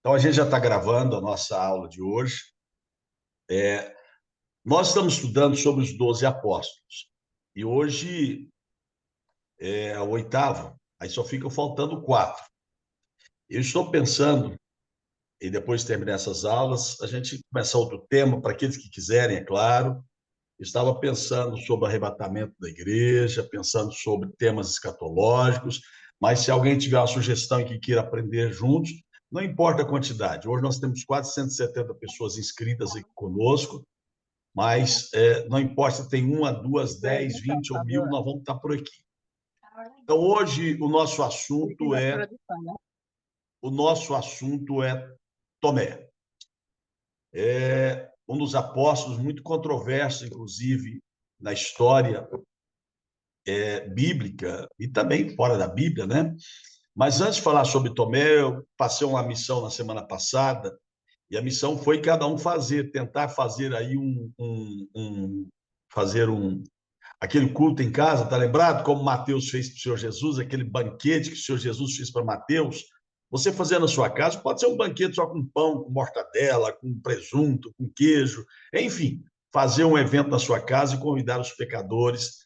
Então, a gente já está gravando a nossa aula de hoje. Nós estamos estudando sobre os 12 apóstolos. E hoje é o oitavo, aí só ficam faltando quatro. Eu estou pensando, e depois de terminar essas aulas, a gente começar outro tema, para aqueles que quiserem, é claro. Eu estava pensando sobre o arrebatamento da igreja, pensando sobre temas escatológicos, mas se alguém tiver uma sugestão e que queira aprender juntos, não importa a quantidade. Hoje nós temos quase 170 pessoas inscritas aqui conosco, mas não importa se tem uma, duas, 10, 20 ou 1.000, nós vamos estar por aqui. Então, hoje, o nosso assunto é Tomé. É um dos apóstolos muito controverso, inclusive, na história bíblica e também fora da Bíblia, né? Mas antes de falar sobre Tomé, eu passei uma missão na semana passada, e a missão foi cada um tentar fazer aí aquele culto em casa, tá lembrado? Como Mateus fez para o Senhor Jesus, aquele banquete que o Senhor Jesus fez para Mateus. Você fazer na sua casa, pode ser um banquete só com pão, com mortadela, com presunto, com queijo, enfim, fazer um evento na sua casa e convidar os pecadores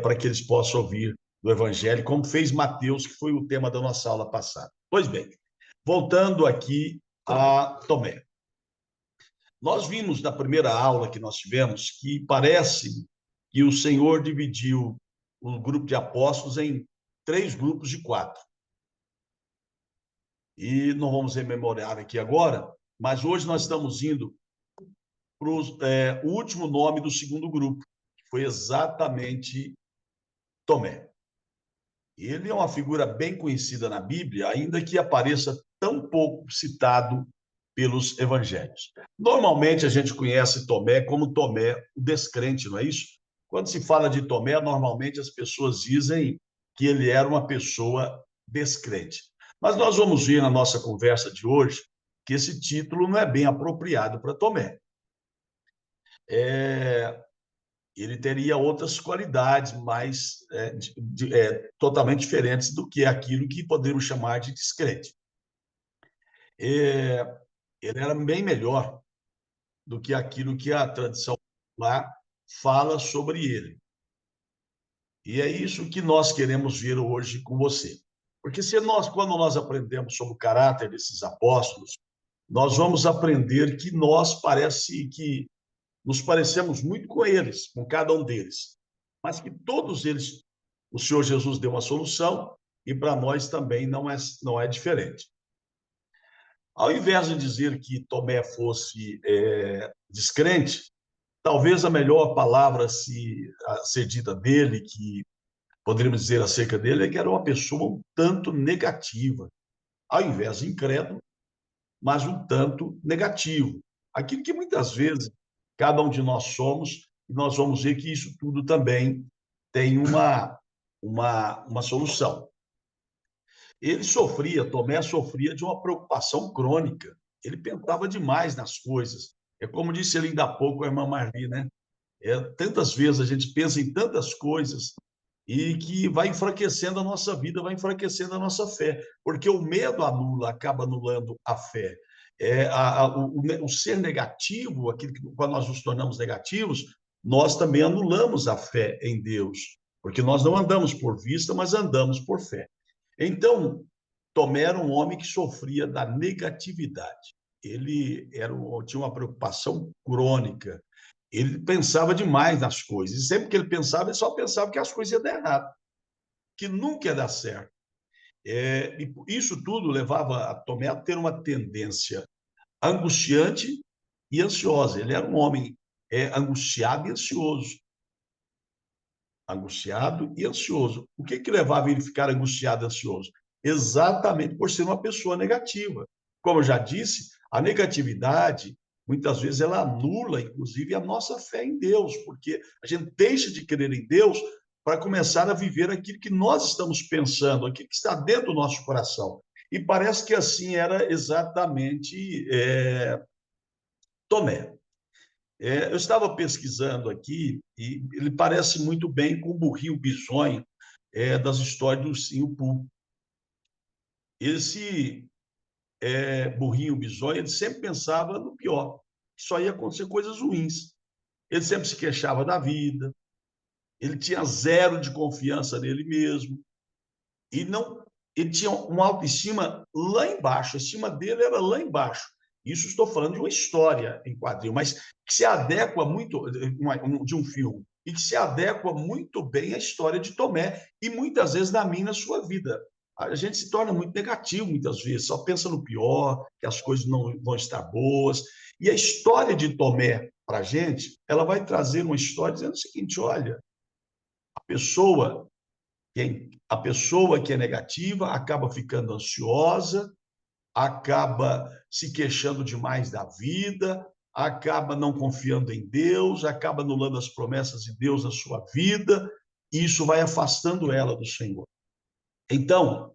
para que eles possam ouvir do Evangelho, como fez Mateus, que foi o tema da nossa aula passada. Pois bem, voltando aqui a Tomé. Nós vimos na primeira aula que nós tivemos que parece que o Senhor dividiu o grupo de apóstolos em três grupos de quatro. E não vamos rememorar aqui agora, mas hoje nós estamos indo para o último nome do segundo grupo, que foi exatamente Tomé. Ele é uma figura bem conhecida na Bíblia, ainda que apareça tão pouco citado pelos evangelhos. Normalmente a gente conhece Tomé como Tomé, o descrente, não é isso? Quando se fala de Tomé, normalmente as pessoas dizem que ele era uma pessoa descrente. Mas nós vamos ver na nossa conversa de hoje que esse título não é bem apropriado para Tomé. Ele teria outras qualidades mais totalmente diferentes do que aquilo que podemos chamar de descrente. Ele era bem melhor do que aquilo que a tradição lá fala sobre ele. E é isso que nós queremos ver hoje com você. Porque quando nós aprendemos sobre o caráter desses apóstolos, nós vamos aprender que nos parecemos muito com eles, com cada um deles, mas que todos eles, o Senhor Jesus deu uma solução e para nós também não é diferente. Ao invés de dizer que Tomé fosse descrente, talvez a melhor palavra a ser dita dele, que poderíamos dizer acerca dele, é que era uma pessoa um tanto negativa, ao invés de incrédulo, mas um tanto negativo. Aquilo que muitas vezes cada um de nós somos, e nós vamos ver que isso tudo também tem uma solução. Tomé sofria de uma preocupação crônica. Ele pensava demais nas coisas. É como disse ele ainda há pouco a irmã Marli, né? Tantas vezes a gente pensa em tantas coisas e que vai enfraquecendo a nossa vida, vai enfraquecendo a nossa fé, porque o medo acaba anulando a fé. O ser negativo, aquilo que quando nós nos tornamos negativos, nós também anulamos a fé em Deus, porque nós não andamos por vista, mas andamos por fé. Então, Tomé era um homem que sofria da negatividade. Tinha uma preocupação crônica. Ele pensava demais nas coisas. E sempre que ele pensava, ele só pensava que as coisas iam dar errado, que nunca ia dar certo. E isso tudo levava a Tomé a ter uma tendência angustiante e ansiosa. Ele era um homem angustiado e ansioso. Angustiado e ansioso. O que levava ele a ficar angustiado e ansioso? Exatamente por ser uma pessoa negativa. Como eu já disse, a negatividade, muitas vezes, ela anula, inclusive, a nossa fé em Deus, porque a gente deixa de crer em Deus para começar a viver aquilo que nós estamos pensando, aquilo que está dentro do nosso coração. E parece que assim era exatamente Tomé. Eu estava pesquisando aqui e ele parece muito bem com o burrinho bisonho das histórias do Ursinho Pooh. Esse burrinho, bisonho, ele sempre pensava no pior, que só ia acontecer coisas ruins. Ele sempre se queixava da vida, ele tinha zero de confiança nele mesmo, e não, ele tinha uma autoestima lá embaixo, a estima dele era lá embaixo. Isso estou falando de uma história em quadrinho, mas que se adequa muito, de um filme, e que se adequa muito bem à história de Tomé, e muitas vezes na minha, na sua vida. A gente se torna muito negativo muitas vezes, só pensa no pior, que as coisas não vão estar boas. E a história de Tomé, para a gente, ela vai trazer uma história dizendo o seguinte: olha, a pessoa a pessoa que é negativa acaba ficando ansiosa, acaba se queixando demais da vida, acaba não confiando em Deus, acaba anulando as promessas de Deus na sua vida, e isso vai afastando ela do Senhor. Então,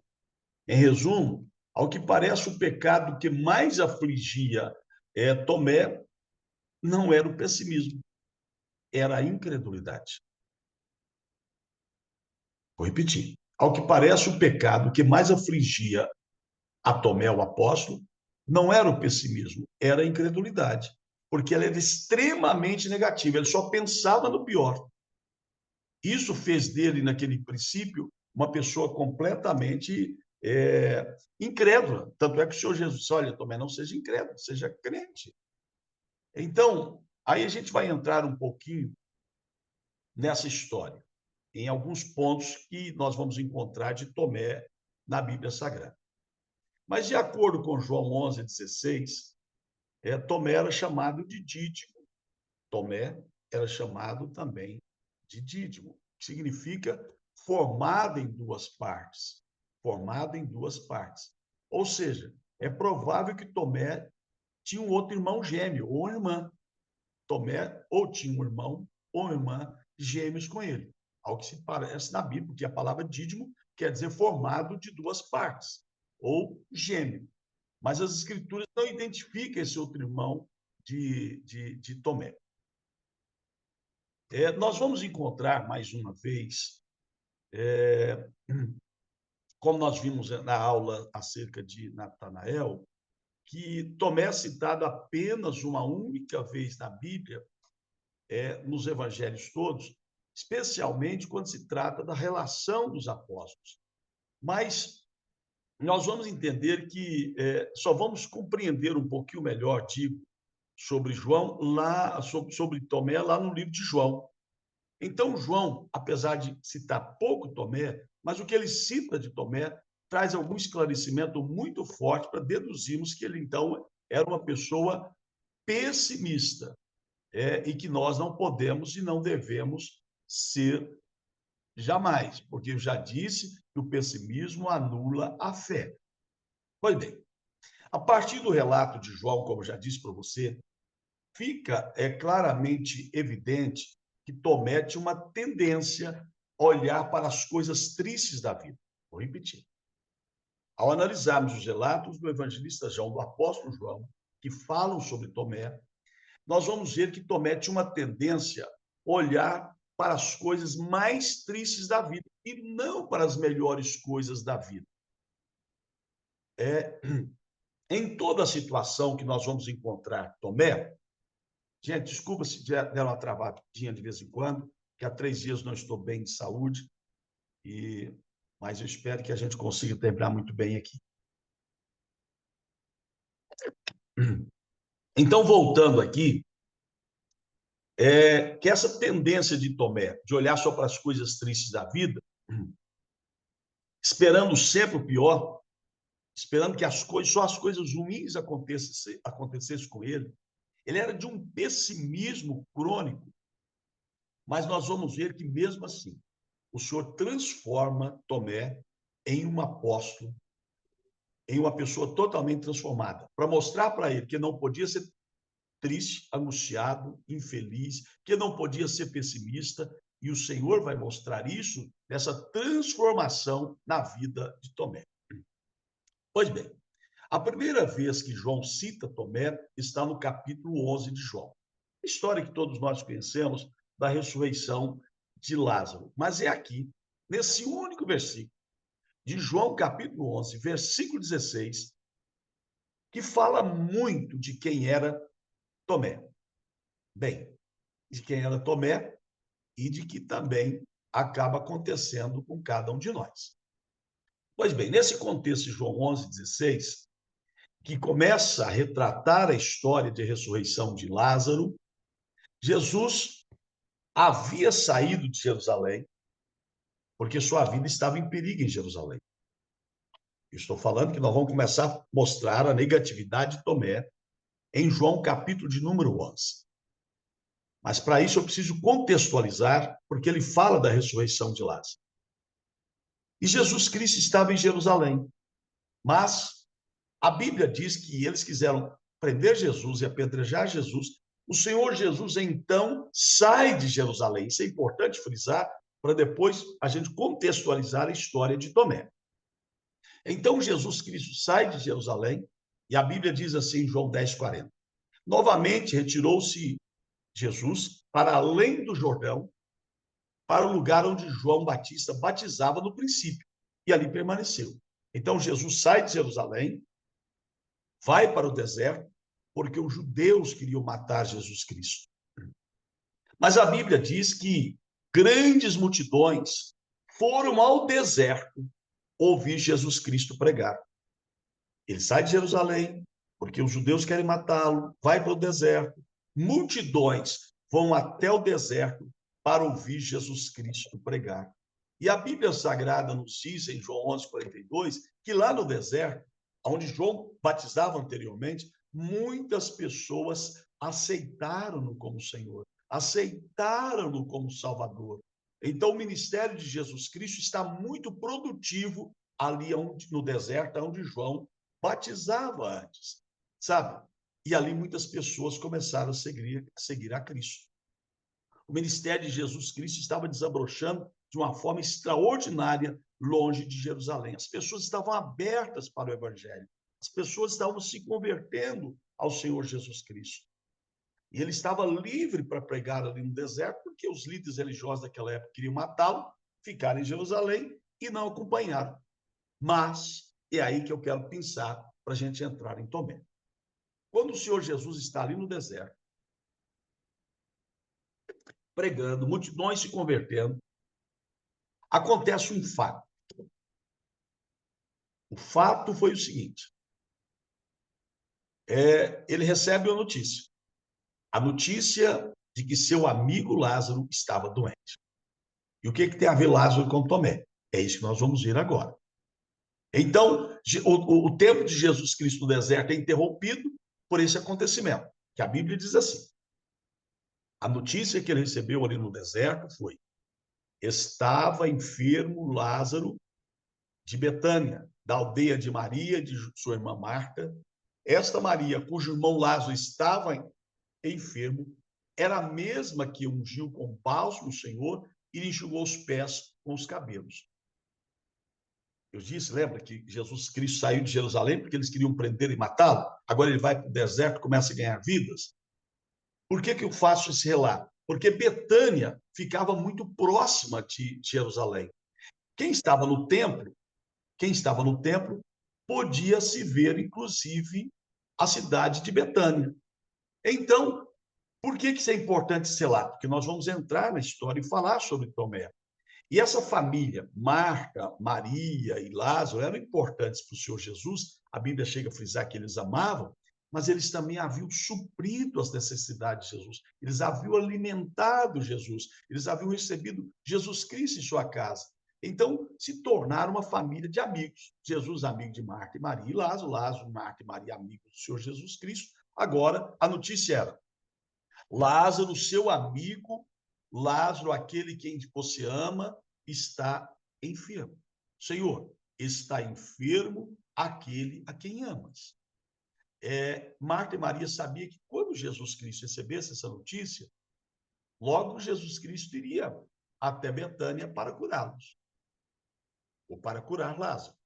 em resumo, ao que parece, o pecado que mais afligia Tomé não era o pessimismo, era a incredulidade. Vou repetir. Ao que parece, o pecado que mais afligia a Tomé, o apóstolo, não era o pessimismo, era a incredulidade, porque ela era extremamente negativa, ele só pensava no pior. Isso fez dele, naquele princípio, uma pessoa completamente incrédula. Tanto é que o Senhor Jesus disse: olha, Tomé, não seja incrédulo, seja crente. Então, aí a gente vai entrar um pouquinho nessa história, em alguns pontos que nós vamos encontrar de Tomé na Bíblia Sagrada. Mas, de acordo com João 11:16, Tomé era chamado de Dídimo. Tomé era chamado também de Dídimo, que significa formado em duas partes. Formado em duas partes. Ou seja, é provável que Tomé tinha um outro irmão gêmeo, ou irmã. Tomé ou tinha um irmão ou uma irmã gêmeos com ele. Ao que se parece na Bíblia, porque a palavra dídimo quer dizer formado de duas partes, ou gêmeo. Mas as escrituras não identificam esse outro irmão de Tomé. Nós vamos encontrar, mais uma vez, como nós vimos na aula acerca de Natanael, que Tomé é citado apenas uma única vez na Bíblia, nos evangelhos todos, especialmente quando se trata da relação dos apóstolos. Mas nós vamos entender que só vamos compreender um pouquinho melhor, digo, sobre João, sobre Tomé, lá no livro de João. Então, João, apesar de citar pouco Tomé, mas o que ele cita de Tomé traz algum esclarecimento muito forte para deduzirmos que ele, então, era uma pessoa pessimista, e que nós não podemos e não devemos ser jamais, porque eu já disse que o pessimismo anula a fé. Pois bem, a partir do relato de João, como eu já disse para você, fica claramente evidente que Tomé tinha uma tendência a olhar para as coisas tristes da vida. Vou repetir. Ao analisarmos os relatos do evangelista João, do apóstolo João, que falam sobre Tomé, nós vamos ver que Tomé tinha uma tendência a olhar para as coisas mais tristes da vida e não para as melhores coisas da vida. Em toda a situação que nós vamos encontrar Tomé, gente, desculpa se der uma travadinha de vez em quando, que há 3 dias não estou bem de saúde, mas eu espero que a gente consiga terminar muito bem aqui. Então, voltando aqui, que essa tendência de Tomé, de olhar só para as coisas tristes da vida, esperando sempre o pior, esperando que só as coisas ruins acontecessem com ele, ele era de um pessimismo crônico. Mas nós vamos ver que, mesmo assim, o Senhor transforma Tomé em um apóstolo, em uma pessoa totalmente transformada, para mostrar para ele que não podia ser triste, angustiado, infeliz, que não podia ser pessimista, e o Senhor vai mostrar isso nessa transformação na vida de Tomé. Pois bem, a primeira vez que João cita Tomé está no capítulo 11 de João. História que todos nós conhecemos da ressurreição de Lázaro. Mas é aqui, nesse único versículo, de João capítulo 11, versículo 16, que fala muito de quem era Tomé. Bem, de quem era Tomé e de que também acaba acontecendo com cada um de nós. Pois bem, nesse contexto de João 11:16, que começa a retratar a história de ressurreição de Lázaro, Jesus havia saído de Jerusalém, porque sua vida estava em perigo em Jerusalém. Estou falando que nós vamos começar a mostrar a negatividade de Tomé em João, capítulo de número 11. Mas para isso eu preciso contextualizar, porque ele fala da ressurreição de Lázaro. E Jesus Cristo estava em Jerusalém, mas a Bíblia diz que eles quiseram prender Jesus e apedrejar Jesus. O Senhor Jesus, então, sai de Jerusalém. Isso é importante frisar, para depois a gente contextualizar a história de Tomé. Então, Jesus Cristo sai de Jerusalém, e a Bíblia diz assim em João 10:40. Novamente retirou-se Jesus para além do Jordão, para o lugar onde João Batista batizava no princípio, e ali permaneceu. Então, Jesus sai de Jerusalém, vai para o deserto, porque os judeus queriam matar Jesus Cristo. Mas a Bíblia diz que grandes multidões foram ao deserto ouvir Jesus Cristo pregar. Ele sai de Jerusalém, porque os judeus querem matá-lo, vai para o deserto. Multidões vão até o deserto para ouvir Jesus Cristo pregar. E a Bíblia Sagrada nos diz, em João 11:42, que lá no deserto, onde João batizava anteriormente, muitas pessoas aceitaram-no como Senhor, aceitaram-no como Salvador. Então, o ministério de Jesus Cristo está muito produtivo ali no deserto, onde João batizava antes, sabe? E ali muitas pessoas começaram a seguir a Cristo. O ministério de Jesus Cristo estava desabrochando de uma forma extraordinária longe de Jerusalém. As pessoas estavam abertas para o evangelho. As pessoas estavam se convertendo ao Senhor Jesus Cristo. E ele estava livre para pregar ali no deserto, porque os líderes religiosos daquela época queriam matá-lo, ficaram em Jerusalém e não acompanharam. Mas é aí que eu quero pensar para a gente entrar em Tomé. Quando o Senhor Jesus está ali no deserto, pregando, multidões se convertendo, acontece um fato. O fato foi o seguinte: ele recebe uma notícia. A notícia de que seu amigo Lázaro estava doente. E o que tem a ver Lázaro com Tomé? É isso que nós vamos ver agora. Então, o tempo de Jesus Cristo no deserto é interrompido por esse acontecimento, que a Bíblia diz assim. A notícia que ele recebeu ali no deserto foi: estava enfermo Lázaro de Betânia, da aldeia de Maria, de sua irmã Marta. Esta Maria, cujo irmão Lázaro estava enfermo, era a mesma que ungiu com bálsamo o Senhor e lhe enxugou os pés com os cabelos. Eu disse, lembra, que Jesus Cristo saiu de Jerusalém porque eles queriam prender e matá-lo? Agora ele vai para o deserto e começa a ganhar vidas. Por que eu faço esse relato? Porque Betânia ficava muito próxima de Jerusalém. Quem estava no templo, podia se ver, inclusive, a cidade de Betânia. Então, por que isso é importante esse relato? Porque nós vamos entrar na história e falar sobre Tomé. E essa família, Marta, Maria e Lázaro, eram importantes para o Senhor Jesus. A Bíblia chega a frisar que eles amavam, mas eles também haviam suprido as necessidades de Jesus. Eles haviam alimentado Jesus. Eles haviam recebido Jesus Cristo em sua casa. Então, se tornaram uma família de amigos. Jesus, amigo de Marta e Maria, e Lázaro, Lázaro, Marta e Maria, amigos do Senhor Jesus Cristo. Agora, a notícia era: Lázaro, seu amigo, Lázaro, aquele quem você ama, está enfermo. Senhor, está enfermo aquele a quem amas. Marta e Maria sabiam que quando Jesus Cristo recebesse essa notícia, logo Jesus Cristo iria até Betânia para curá-los, ou para curar Lázaro.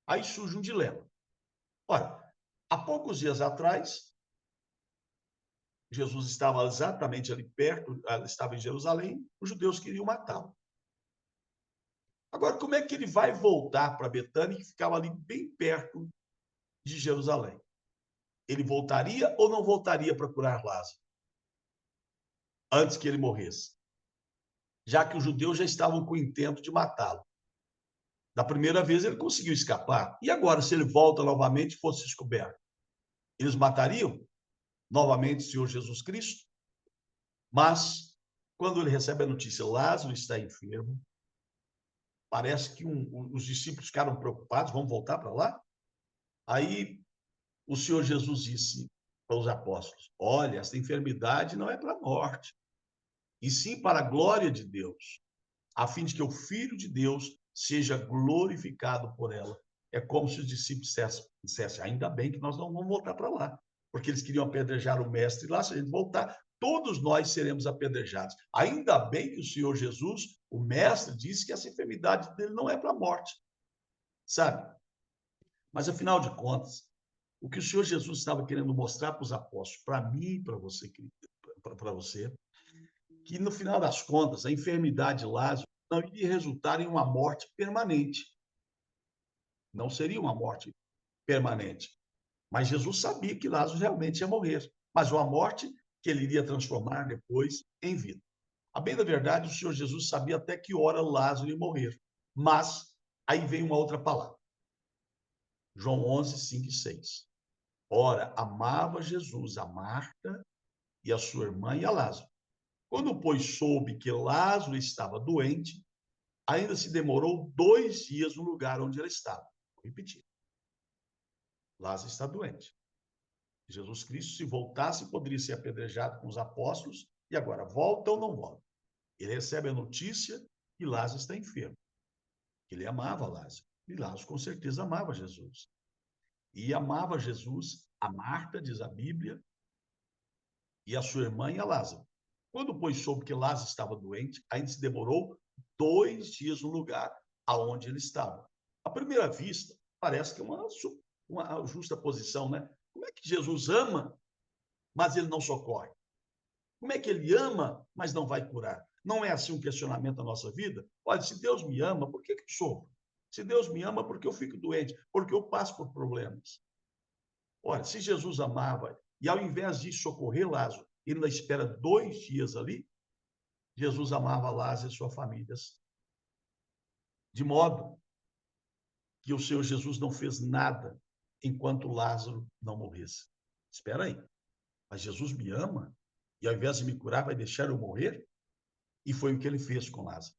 Aí surge um dilema. Ora, há poucos dias atrás, Jesus estava exatamente ali perto, estava em Jerusalém, os judeus queriam matá-lo. Agora, como é que ele vai voltar para Betânia, que ficava ali bem perto de Jerusalém? ele voltaria ou não voltaria para curar Lázaro antes que ele morresse? Já que os judeus já estavam com o intento de matá-lo. Da primeira vez ele conseguiu escapar. E agora, se ele volta novamente e fosse descoberto? Eles matariam novamente o Senhor Jesus Cristo? Mas, quando ele recebe a notícia, Lázaro está enfermo, parece que os discípulos ficaram preocupados, vamos voltar para lá? Aí o Senhor Jesus disse para os apóstolos: olha, essa enfermidade não é para a morte, e sim para a glória de Deus, a fim de que o Filho de Deus seja glorificado por ela. É como se os discípulos dissessem: ainda bem que nós não vamos voltar para lá, porque eles queriam apedrejar o mestre lá. Se a gente voltar, todos nós seremos apedrejados. Ainda bem que o Senhor Jesus, o mestre, disse que essa enfermidade dele não é para a morte, sabe? Mas, afinal de contas, o que o Senhor Jesus estava querendo mostrar para os apóstolos, para mim e para você, para você, que no final das contas, a enfermidade de Lázaro não iria resultar em uma morte permanente. Não seria uma morte permanente. Mas Jesus sabia que Lázaro realmente ia morrer, mas uma morte que ele iria transformar depois em vida. A bem da verdade, o Senhor Jesus sabia até que hora Lázaro ia morrer. Mas aí vem uma outra palavra. João 11, 5 e 6. Ora, amava Jesus a Marta e a sua irmã e a Lázaro. Quando, pois, soube que Lázaro estava doente, ainda se demorou 2 dias no lugar onde ele estava. Vou repetir. Lázaro está doente. Jesus Cristo, se voltasse, poderia ser apedrejado com os apóstolos, e agora, volta ou não volta? Ele recebe a notícia que Lázaro está enfermo. Ele amava Lázaro. E Lázaro, com certeza, amava Jesus. E amava Jesus, a Marta, diz a Bíblia, e a sua irmã e a Lázaro. Quando, pois, soube que Lázaro estava doente, ainda se demorou 2 dias no lugar aonde ele estava. À primeira vista, parece que é uma justa posição, né? Como é que Jesus ama, mas ele não socorre? Como é que ele ama, mas não vai curar? Não é assim um questionamento da nossa vida? Olha, se Deus me ama, por que eu sofro? Se Deus me ama, por que eu fico doente? Porque eu passo por problemas. Olha, se Jesus amava, e ao invés de socorrer Lázaro, ele ainda espera 2 dias ali, Jesus amava Lázaro e sua família. De modo que o Senhor Jesus não fez nada enquanto Lázaro não morresse. Espera aí, mas Jesus me ama? E ao invés de me curar, vai deixar eu morrer? E foi o que ele fez com Lázaro.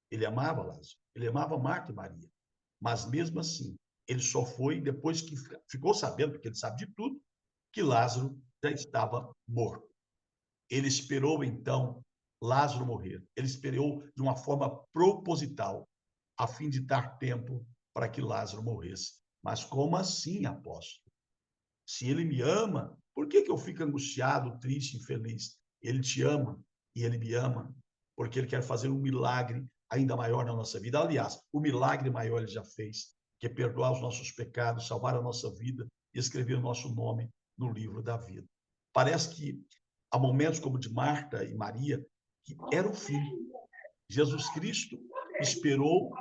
Ele amava Lázaro, ele amava Marta e Maria. Mas mesmo assim, ele só foi depois que ficou sabendo, porque ele sabe de tudo, que Lázaro já estava morto. Ele esperou, então, Lázaro morrer. Ele esperou de uma forma proposital, a fim de dar tempo para que Lázaro morresse. Mas como assim, apóstolo? Se ele me ama, por que eu fico angustiado, triste, infeliz? Ele te ama e ele me ama, porque ele quer fazer um milagre ainda maior na nossa vida. Aliás, o milagre maior ele já fez, que é perdoar os nossos pecados, salvar a nossa vida e escrever o nosso nome no livro da vida. Parece que há momentos como o de Marta e Maria, que era o fim. Jesus Cristo esperou,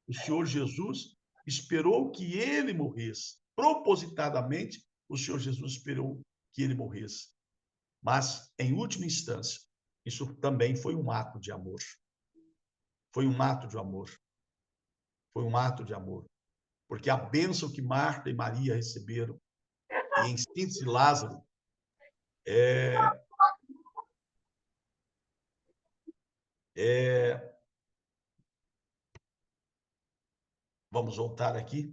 o Senhor Jesus esperou que ele morresse. Propositadamente, o Senhor Jesus esperou que ele morresse. Mas, em última instância, isso também foi um ato de amor. Foi um ato de amor. Foi um ato de amor. Porque a bênção que Marta e Maria receberam, e em síntese Lázaro, é, é, vamos voltar aqui.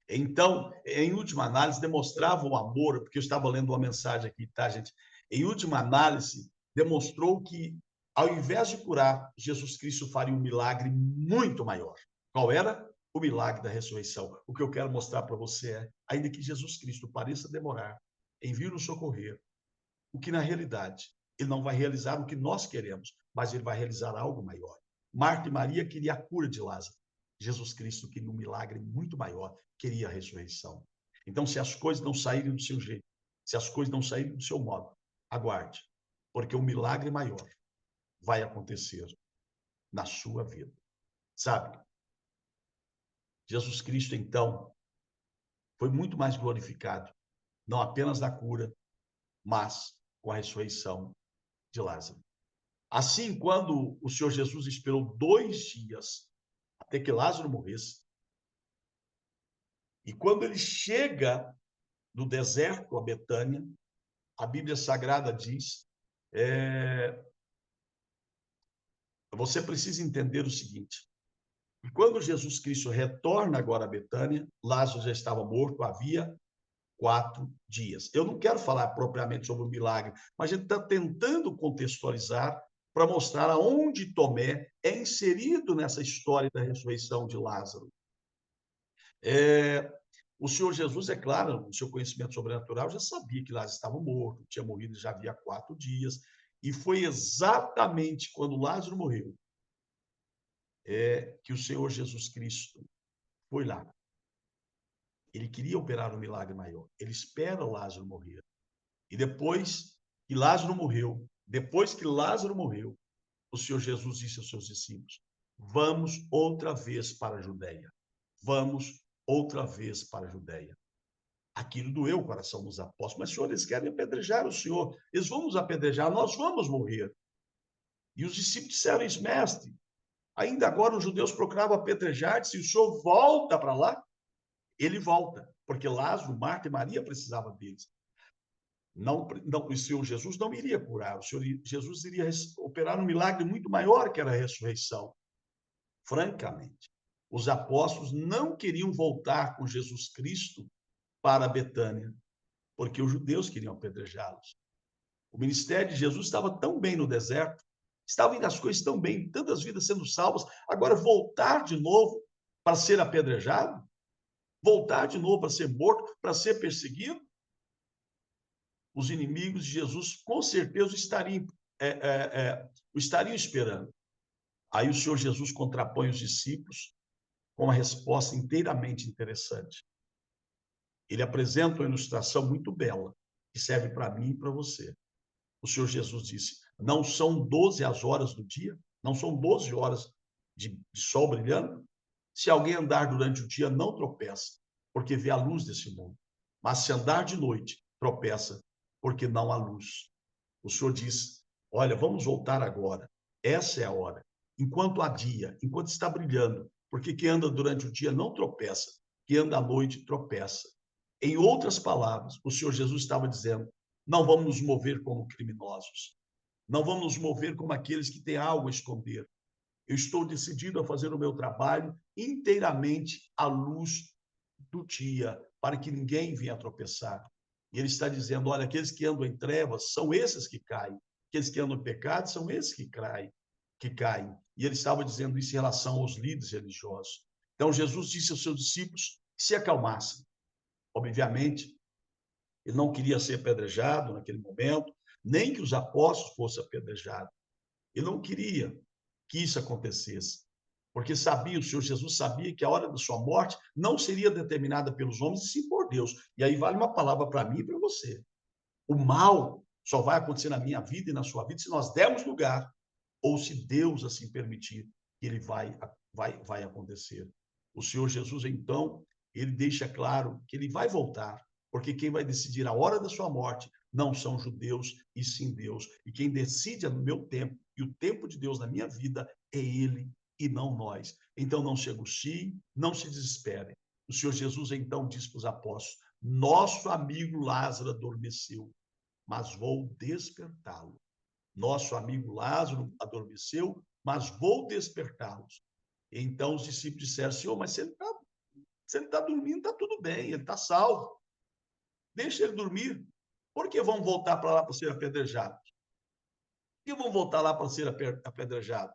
Então, em última análise, demonstrava o amor, porque eu estava lendo uma mensagem aqui, tá, gente? Em última análise, demonstrou que, ao invés de curar, Jesus Cristo faria um milagre muito maior. Qual era? O milagre da ressurreição. O que eu quero mostrar para você é, ainda que Jesus Cristo pareça demorar em vir nos socorrer, o que na realidade ele não vai realizar o que nós queremos, mas ele vai realizar algo maior. Marta e Maria queriam a cura de Lázaro. Jesus Cristo queria um milagre muito maior, queria a ressurreição. Então, se as coisas não saírem do seu jeito, se as coisas não saírem do seu modo, aguarde, porque o milagre maior vai acontecer na sua vida. Sabe? Jesus Cristo, então, foi muito mais glorificado não apenas da cura, mas com a ressurreição de Lázaro. Assim, quando o Senhor Jesus esperou 2 dias até que Lázaro morresse, e quando ele chega no deserto, a Betânia, a Bíblia Sagrada diz, você precisa entender o seguinte, e quando Jesus Cristo retorna agora a Betânia, Lázaro já estava morto, havia 4 dias. Eu não quero falar propriamente sobre o milagre, mas a gente está tentando contextualizar para mostrar aonde Tomé é inserido nessa história da ressurreição de Lázaro. O Senhor Jesus, é claro, no seu conhecimento sobrenatural, já sabia que Lázaro estava morto, tinha morrido já havia 4 dias, e foi exatamente quando Lázaro morreu que o Senhor Jesus Cristo foi lá. Ele queria operar um milagre maior. Ele espera o Lázaro morrer. E depois que Lázaro morreu, o Senhor Jesus disse aos seus discípulos: vamos outra vez para a Judéia. Vamos outra vez para a Judéia. Aquilo doeu o coração dos apóstolos. Mas, Senhor, eles querem apedrejar o Senhor. Eles vão nos apedrejar, nós vamos morrer. E os discípulos disseram isso, mestre. Ainda agora os judeus procuravam apedrejar, se o Senhor volta para lá, ele volta, porque Lázaro, Marta e Maria precisavam deles. Não, o Senhor Jesus não iria curar, o Senhor Jesus iria operar um milagre muito maior que era a ressurreição. Francamente, os apóstolos não queriam voltar com Jesus Cristo para Betânia, porque os judeus queriam apedrejá-los. O ministério de Jesus estava tão bem no deserto, estavam indo as coisas tão bem, tantas vidas sendo salvas, agora voltar de novo para ser apedrejado, voltar de novo para ser morto, para ser perseguido, os inimigos de Jesus com certeza o estariam esperando. Aí o Senhor Jesus contrapõe os discípulos com uma resposta inteiramente interessante. Ele apresenta uma ilustração muito bela, que serve para mim e para você. O Senhor Jesus disse, não são 12 as horas do dia? Não são 12 horas de sol brilhando? Se alguém andar durante o dia, não tropeça, porque vê a luz desse mundo. Mas se andar de noite, tropeça, porque não há luz. O Senhor diz, olha, vamos voltar agora. Essa é a hora. Enquanto há dia, enquanto está brilhando, porque quem anda durante o dia não tropeça, quem anda à noite tropeça. Em outras palavras, o Senhor Jesus estava dizendo, não vamos nos mover como criminosos. Não vamos nos mover como aqueles que têm algo a esconder. Eu estou decidido a fazer o meu trabalho inteiramente à luz do dia, para que ninguém venha tropeçar. E ele está dizendo, olha, aqueles que andam em trevas são esses que caem. Aqueles que andam em pecado são esses que caem. E ele estava dizendo isso em relação aos líderes religiosos. Então, Jesus disse aos seus discípulos que se acalmassem. Obviamente, ele não queria ser apedrejado naquele momento, nem que os apóstolos fossem apedrejados. Ele não queria que isso acontecesse, porque sabia, o Senhor Jesus sabia que a hora da sua morte não seria determinada pelos homens, e sim por Deus. E aí vale uma palavra para mim e para você. O mal só vai acontecer na minha vida e na sua vida se nós dermos lugar, ou se Deus assim permitir que ele vai acontecer. O Senhor Jesus, então, ele deixa claro que ele vai voltar, porque quem vai decidir a hora da sua morte não são judeus, e sim Deus. E quem decide no meu tempo e o tempo de Deus na minha vida é ele e não nós. Então não se angustiem, não se desesperem. O Senhor Jesus então diz para os apóstolos, nosso amigo Lázaro adormeceu, mas vou despertá-lo. Nosso amigo Lázaro adormeceu, mas vou despertá-los. Então os discípulos disseram, Senhor, mas se ele está dormindo, está tudo bem, ele está salvo. Deixa ele dormir. Por que vão voltar para lá para ser apedrejados? Por que vão voltar lá para ser apedrejados?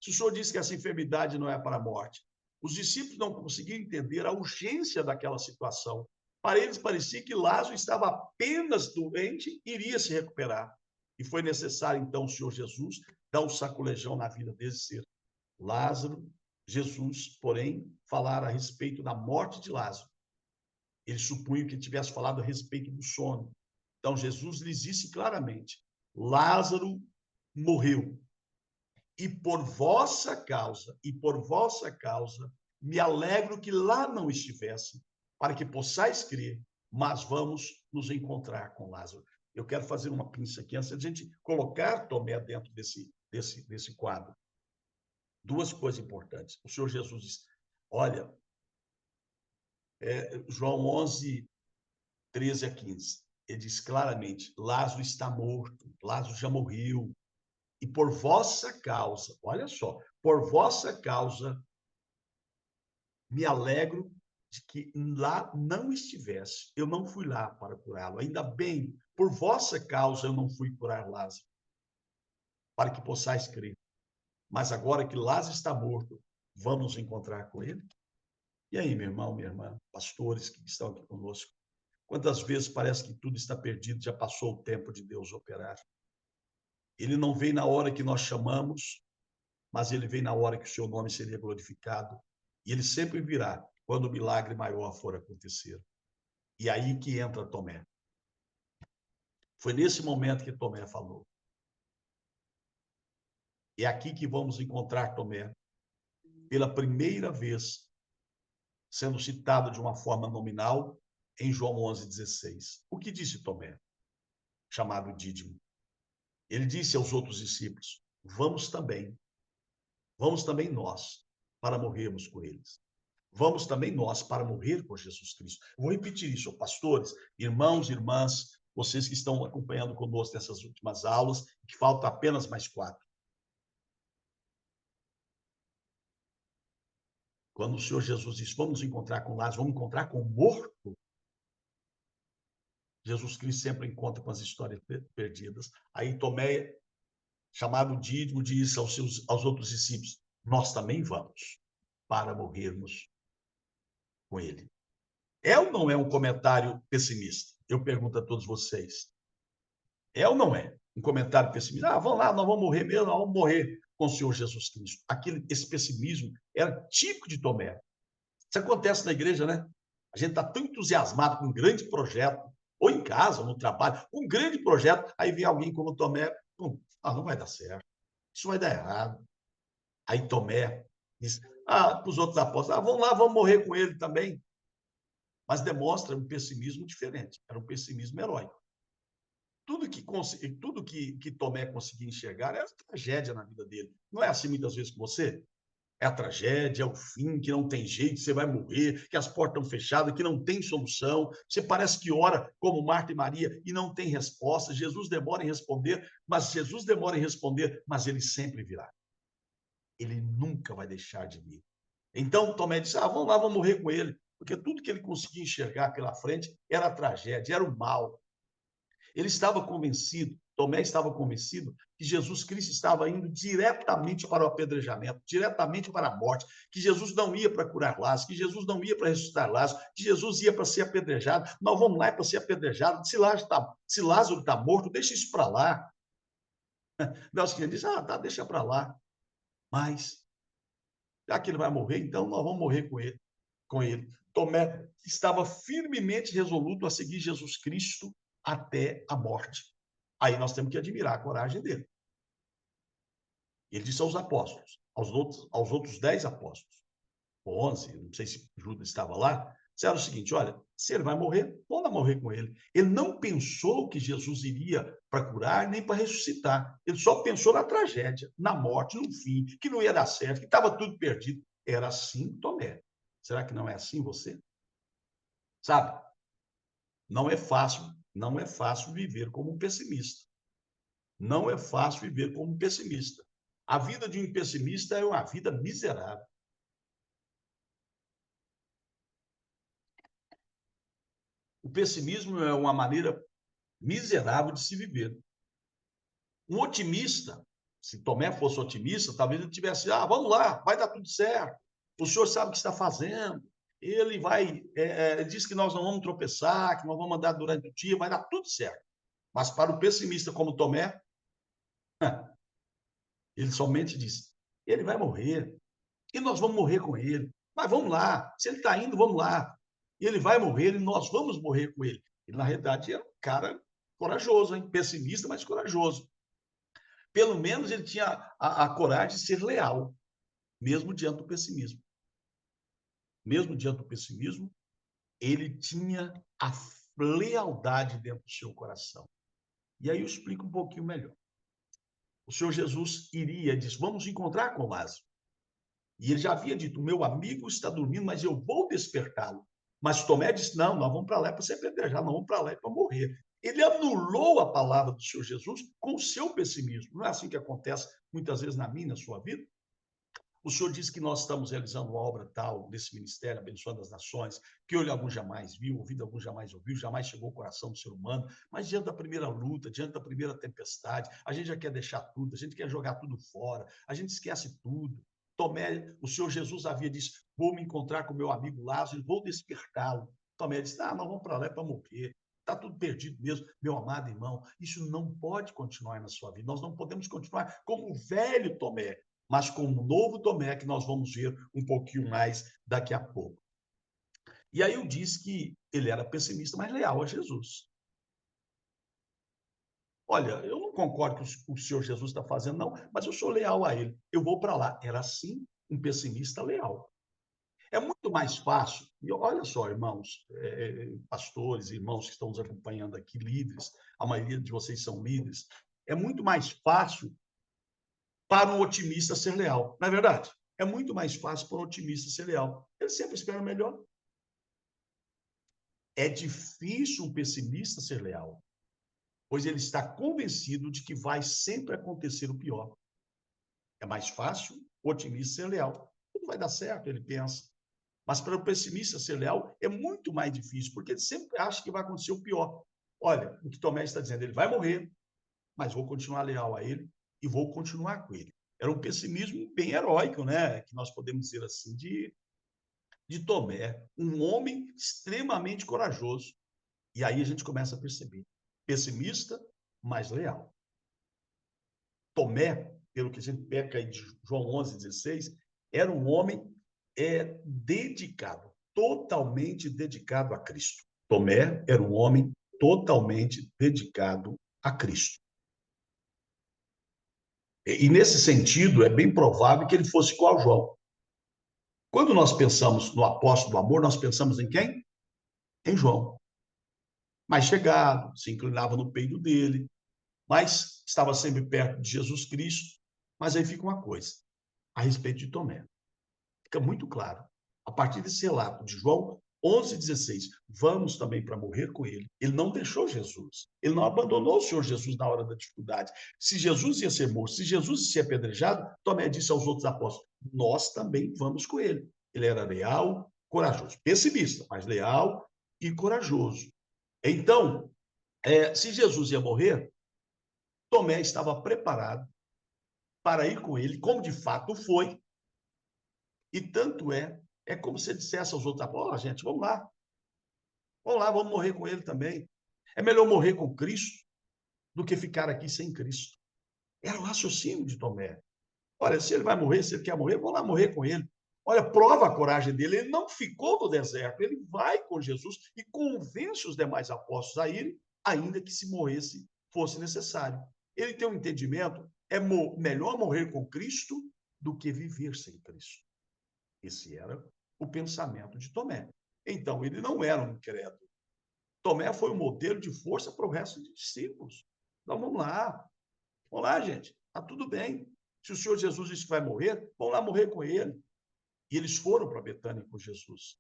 Se o Senhor disse que essa enfermidade não é para a morte. Os discípulos não conseguiam entender a urgência daquela situação. Para eles parecia que Lázaro estava apenas doente e iria se recuperar. E foi necessário, então, o Senhor Jesus dar um sacolejão na vida desse ser. Lázaro, Jesus, porém, falar a respeito da morte de Lázaro. Eles supunham que ele tivesse falado a respeito do sono. Então, Jesus lhes disse claramente, Lázaro morreu. E por vossa causa, me alegro que lá não estivesse, para que possais crer, mas vamos nos encontrar com Lázaro. Eu quero fazer uma pinça aqui, antes de a gente colocar Tomé dentro desse quadro. Duas coisas importantes. O Senhor Jesus diz, olha, João 11, 13 a 15, ele diz claramente, Lázaro está morto, Lázaro já morreu, e por vossa causa, olha só, por vossa causa, me alegro de que lá não estivesse. Eu não fui lá para curá-lo. Ainda bem, por vossa causa eu não fui curar Lázaro, para que possais crer. Mas agora que Lázaro está morto, vamos nos encontrar com ele? E aí, meu irmão, minha irmã, pastores que estão aqui conosco, quantas vezes parece que tudo está perdido, já passou o tempo de Deus operar? Ele não vem na hora que nós chamamos, mas ele vem na hora que o seu nome seria glorificado. E ele sempre virá quando o milagre maior for acontecer. E aí que entra Tomé. Foi nesse momento que Tomé falou. É aqui que vamos encontrar Tomé, pela primeira vez, sendo citado de uma forma nominal em João 11:16. O que disse Tomé, chamado Dídimo? Ele disse aos outros discípulos, vamos também nós, para morrermos com eles. Vamos também nós para morrer com Jesus Cristo. Vou repetir isso, pastores, irmãos, irmãs, vocês que estão acompanhando conosco nessas últimas aulas, que falta apenas mais 4. Quando o Senhor Jesus diz, vamos nos encontrar com Lázaro, vamos encontrar com o morto, Jesus Cristo sempre encontra com as histórias perdidas. Aí Tomé, chamado Dídimo, diz aos outros discípulos, nós também vamos para morrermos com ele. É ou não é um comentário pessimista? Eu pergunto a todos vocês. É ou não é? Um comentário pessimista. Vamos lá, nós vamos morrer mesmo, nós vamos morrer com o Senhor Jesus Cristo. Esse pessimismo era típico de Tomé. Isso acontece na igreja, né? A gente está tão entusiasmado com um grande projeto, ou em casa, ou no trabalho, um grande projeto, aí vem alguém como Tomé, não vai dar certo, isso vai dar errado. Aí Tomé diz, para os outros apóstolos, vamos lá, vamos morrer com ele também. Mas demonstra um pessimismo diferente, era um pessimismo heróico. Tudo que Tomé conseguia enxergar era tragédia na vida dele. Não é assim muitas vezes com você? É a tragédia, é o fim, que não tem jeito, você vai morrer, que as portas estão fechadas, que não tem solução. Você parece que ora como Marta e Maria e não tem resposta. Jesus demora em responder, mas ele sempre virá. Ele nunca vai deixar de vir. Então Tomé disse, vamos lá, vamos morrer com ele. Porque tudo que ele conseguia enxergar pela frente era a tragédia, era o mal. Ele estava convencido, Tomé estava convencido que Jesus Cristo estava indo diretamente para o apedrejamento, diretamente para a morte, que Jesus não ia para curar Lázaro, que Jesus não ia para ressuscitar Lázaro, que Jesus ia para ser apedrejado. Nós vamos lá para ser apedrejado. Se Lázaro está morto, deixa isso para lá. Nelson Quinhão disse, deixa para lá. Mas, já que ele vai morrer, então nós vamos morrer com ele. Tomé estava firmemente resoluto a seguir Jesus Cristo até a morte. Aí nós temos que admirar a coragem dele. Ele disse aos apóstolos, aos outros 10 apóstolos, 11, não sei se Judas estava lá, disseram o seguinte, olha, se ele vai morrer, vamos morrer com ele. Ele não pensou que Jesus iria para curar nem para ressuscitar. Ele só pensou na tragédia, na morte, no fim, que não ia dar certo, que estava tudo perdido. Era assim Tomé. Será que não é assim você? Sabe? Não é fácil viver como um pessimista. Não é fácil viver como um pessimista. A vida de um pessimista é uma vida miserável. O pessimismo é uma maneira miserável de se viver. Um otimista, se Tomé fosse otimista, talvez ele tivesse, vamos lá, vai dar tudo certo. O senhor sabe o que está fazendo. Ele vai, diz que nós não vamos tropeçar, que nós vamos andar durante o dia, vai dar tudo certo. Mas para o pessimista como Tomé, ele somente diz, ele vai morrer, e nós vamos morrer com ele. Mas vamos lá, se ele está indo, vamos lá. E ele vai morrer e nós vamos morrer com ele. Ele, na realidade, era um cara corajoso, hein? Pessimista, mas corajoso. Pelo menos ele tinha a coragem de ser leal, mesmo diante do pessimismo. Mesmo diante do pessimismo, ele tinha a lealdade dentro do seu coração. E aí eu explico um pouquinho melhor. O Senhor Jesus iria e diz: vamos encontrar com Lázaro. E ele já havia dito: meu amigo está dormindo, mas eu vou despertá-lo. Mas Tomé disse: não, nós vamos para lá para ser apedrejado, nós vamos para lá para morrer. Ele anulou a palavra do Senhor Jesus com o seu pessimismo. Não é assim que acontece muitas vezes na minha, na sua vida? O Senhor disse que nós estamos realizando uma obra tal desse ministério, abençoando as nações, que olho algum jamais viu, ouvido algum jamais ouviu, jamais chegou ao coração do ser humano, mas diante da primeira luta, diante da primeira tempestade, a gente já quer deixar tudo, a gente quer jogar tudo fora, a gente esquece tudo. Tomé, o Senhor Jesus havia dito: vou me encontrar com meu amigo Lázaro e vou despertá-lo. Tomé disse: nós vamos para lá para morrer. Está tudo perdido mesmo, meu amado irmão. Isso não pode continuar na sua vida. Nós não podemos continuar como o velho Tomé, mas com um novo Tomé, que nós vamos ver um pouquinho mais daqui a pouco. E aí eu disse que ele era pessimista, mas leal a Jesus. Olha, eu não concordo com o que o Senhor Jesus está fazendo, não, mas eu sou leal a ele. Eu vou para lá. Era, sim, um pessimista leal. É muito mais fácil, e olha só, irmãos, pastores, irmãos que estão nos acompanhando aqui, líderes, a maioria de vocês são líderes, é muito mais fácil para um otimista ser leal. Não é verdade? É muito mais fácil para um otimista ser leal. Ele sempre espera o melhor. É difícil um pessimista ser leal, pois ele está convencido de que vai sempre acontecer o pior. É mais fácil o otimista ser leal. Tudo vai dar certo, ele pensa. Mas para o pessimista ser leal é muito mais difícil, porque ele sempre acha que vai acontecer o pior. Olha, o que Tomé está dizendo, ele vai morrer, mas vou continuar leal a ele e vou continuar com ele. Era um pessimismo bem heróico, né? Que nós podemos dizer assim, de Tomé, um homem extremamente corajoso. E aí a gente começa a perceber, pessimista, mas leal. Tomé, pelo que a gente pega aí de João 11:16, era um homem dedicado, totalmente dedicado a Cristo. Tomé era um homem totalmente dedicado a Cristo. E nesse sentido, é bem provável que ele fosse igual a João. Quando nós pensamos no apóstolo do amor, nós pensamos em quem? Em João. Mais chegado, se inclinava no peito dele, mas estava sempre perto de Jesus Cristo. Mas aí fica uma coisa a respeito de Tomé. Fica muito claro, a partir desse relato de João 11:16, vamos também para morrer com ele. Ele não deixou Jesus. Ele não abandonou o Senhor Jesus na hora da dificuldade. Se Jesus ia ser morto, se Jesus ia ser apedrejado, Tomé disse aos outros apóstolos: nós também vamos com ele. Ele era leal, corajoso. Pessimista, mas leal e corajoso. Então, se Jesus ia morrer, Tomé estava preparado para ir com ele, como de fato foi, e tanto é como se ele dissesse aos outros apóstolos: gente, vamos lá, vamos morrer com ele também. É melhor morrer com Cristo do que ficar aqui sem Cristo. Era o raciocínio de Tomé. Olha, se ele vai morrer, se ele quer morrer, vamos lá morrer com ele. Olha, prova a coragem dele. Ele não ficou no deserto, ele vai com Jesus e convence os demais apóstolos a ir, ainda que se morresse fosse necessário. Ele tem um entendimento, melhor morrer com Cristo do que viver sem Cristo. Esse era o pensamento de Tomé. Então, ele não era um incrédulo. Tomé foi um modelo de força para o resto dos discípulos. Então, vamos lá, gente, está tudo bem. Se o Senhor Jesus disse que vai morrer, vamos lá morrer com ele. E eles foram para Betânia com Jesus.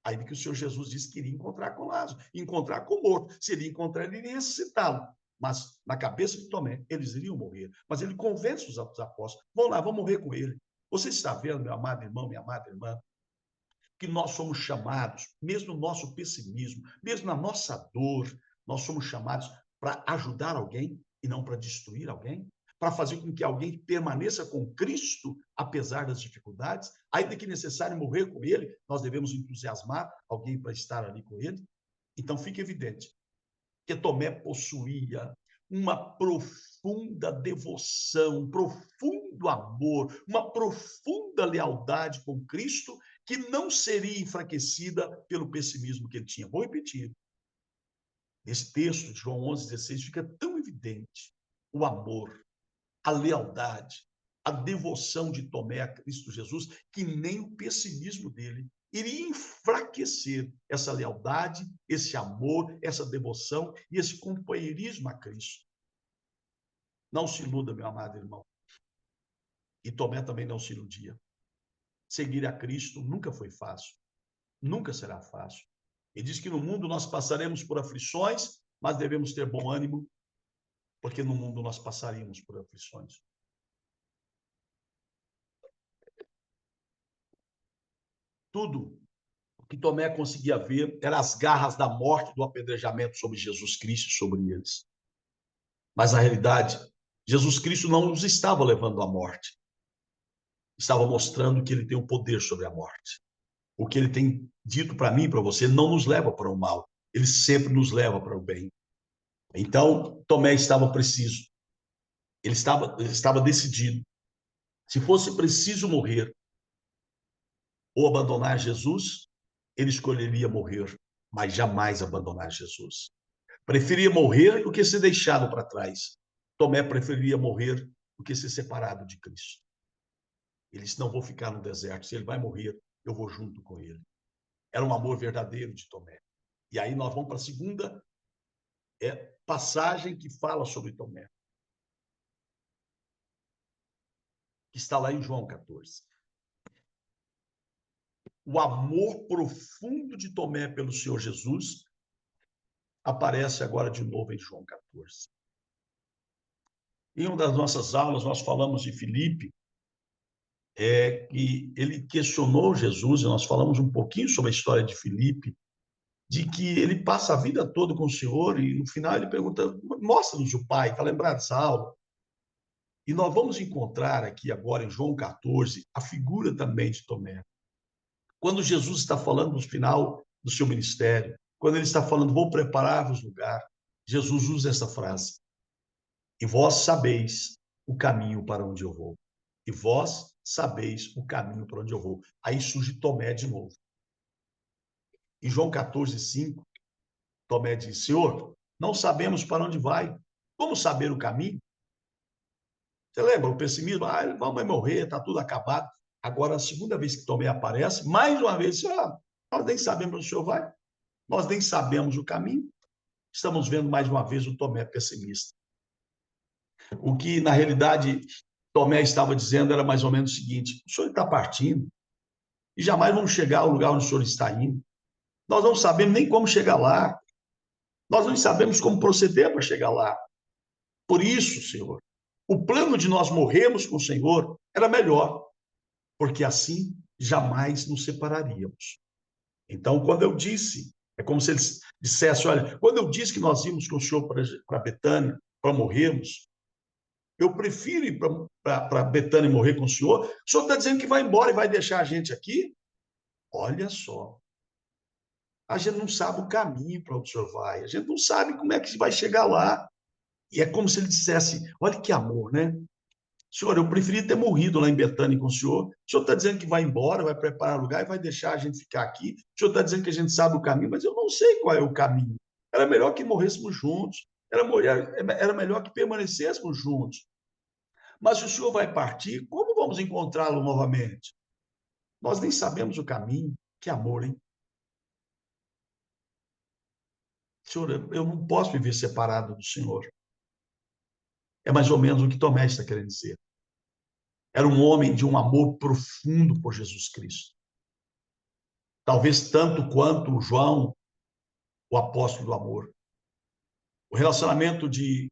Ainda que o Senhor Jesus disse que iria encontrar com Lázaro, encontrar com o morto. Se ele encontrar, ele iria ressuscitá-lo. Mas na cabeça de Tomé, eles iriam morrer. Mas ele convence os apóstolos: vamos lá, vamos morrer com ele. Você está vendo, meu amado irmão, minha amada irmã, que nós somos chamados, mesmo no nosso pessimismo, mesmo na nossa dor, nós somos chamados para ajudar alguém e não para destruir alguém, para fazer com que alguém permaneça com Cristo, apesar das dificuldades, ainda que necessário morrer com ele, nós devemos entusiasmar alguém para estar ali com ele. Então, fica evidente que Tomé possuía uma profunda devoção, um profundo amor, uma profunda lealdade com Cristo, que não seria enfraquecida pelo pessimismo que ele tinha. Vou repetir. Nesse texto de João 11:16 fica tão evidente o amor, a lealdade, a devoção de Tomé a Cristo Jesus, que nem o pessimismo dele iria enfraquecer essa lealdade, esse amor, essa devoção e esse companheirismo a Cristo. Não se iluda, meu amado irmão. E Tomé também não se iludia. Seguir a Cristo nunca foi fácil, nunca será fácil. Ele diz que no mundo nós passaremos por aflições, mas devemos ter bom ânimo, porque no mundo nós passaríamos por aflições. Tudo o que Tomé conseguia ver eram as garras da morte, do apedrejamento sobre Jesus Cristo e sobre eles. Mas, na realidade, Jesus Cristo não nos estava levando à morte. Estava mostrando que ele tem o poder sobre a morte. O que ele tem dito para mim e para você não nos leva para o mal. Ele sempre nos leva para o bem. Então, Tomé estava preciso. Ele estava decidido. Se fosse preciso morrer ou abandonar Jesus, ele escolheria morrer, mas jamais abandonar Jesus. Preferia morrer do que ser deixado para trás. Tomé preferia morrer do que ser separado de Cristo. Ele disse, não vou ficar no deserto. Se ele vai morrer, eu vou junto com ele. Era um amor verdadeiro de Tomé. E aí nós vamos para a segunda passagem que fala sobre Tomé, que está lá em João 14. O amor profundo de Tomé pelo Senhor Jesus aparece agora de novo em João 14. Em uma das nossas aulas, nós falamos de Filipe, que ele questionou Jesus, e nós falamos um pouquinho sobre a história de Filipe, de que ele passa a vida toda com o Senhor e no final ele pergunta, mostra-nos o Pai, está lembrado dessa aula? E nós vamos encontrar aqui agora em João 14 a figura também de Tomé. Quando Jesus está falando no final do seu ministério, quando ele está falando, vou preparar-vos lugar, Jesus usa essa frase, e vós sabeis o caminho para onde eu vou. E vós sabeis o caminho para onde eu vou. Aí surge Tomé de novo. Em João 14, 5, Tomé diz, Senhor, não sabemos para onde vai. Como saber o caminho? Você lembra o pessimismo? Ele vai morrer, está tudo acabado. Agora, a segunda vez que Tomé aparece, mais uma vez, nós nem sabemos onde o senhor vai. Nós nem sabemos o caminho. Estamos vendo mais uma vez o Tomé pessimista. O que, na realidade, Tomé estava dizendo era mais ou menos o seguinte, o senhor está partindo e jamais vamos chegar ao lugar onde o senhor está indo. Nós não sabemos nem como chegar lá. Nós não sabemos como proceder para chegar lá. Por isso, Senhor, o plano de nós morrermos com o Senhor era melhor, porque assim jamais nos separaríamos. Então, quando eu disse, é como se ele dissesse, olha, quando eu disse que nós íamos com o Senhor para Betânia, para morrermos, eu prefiro ir para Betânia e morrer com o senhor está dizendo que vai embora e vai deixar a gente aqui? Olha só. A gente não sabe o caminho para onde o senhor vai, a gente não sabe como é que vai chegar lá. E é como se ele dissesse, olha que amor, né? Senhor, eu preferia ter morrido lá em Betânia com o senhor está dizendo que vai embora, vai preparar lugar e vai deixar a gente ficar aqui, o senhor está dizendo que a gente sabe o caminho, mas eu não sei qual é o caminho. Era melhor que morrêssemos juntos, era melhor que permanecêssemos juntos. Mas se o senhor vai partir, como vamos encontrá-lo novamente? Nós nem sabemos o caminho. Que amor, hein? Senhor, eu não posso viver separado do Senhor. É mais ou menos o que Tomé está querendo dizer. Era um homem de um amor profundo por Jesus Cristo. Talvez tanto quanto João, o apóstolo do amor. O relacionamento de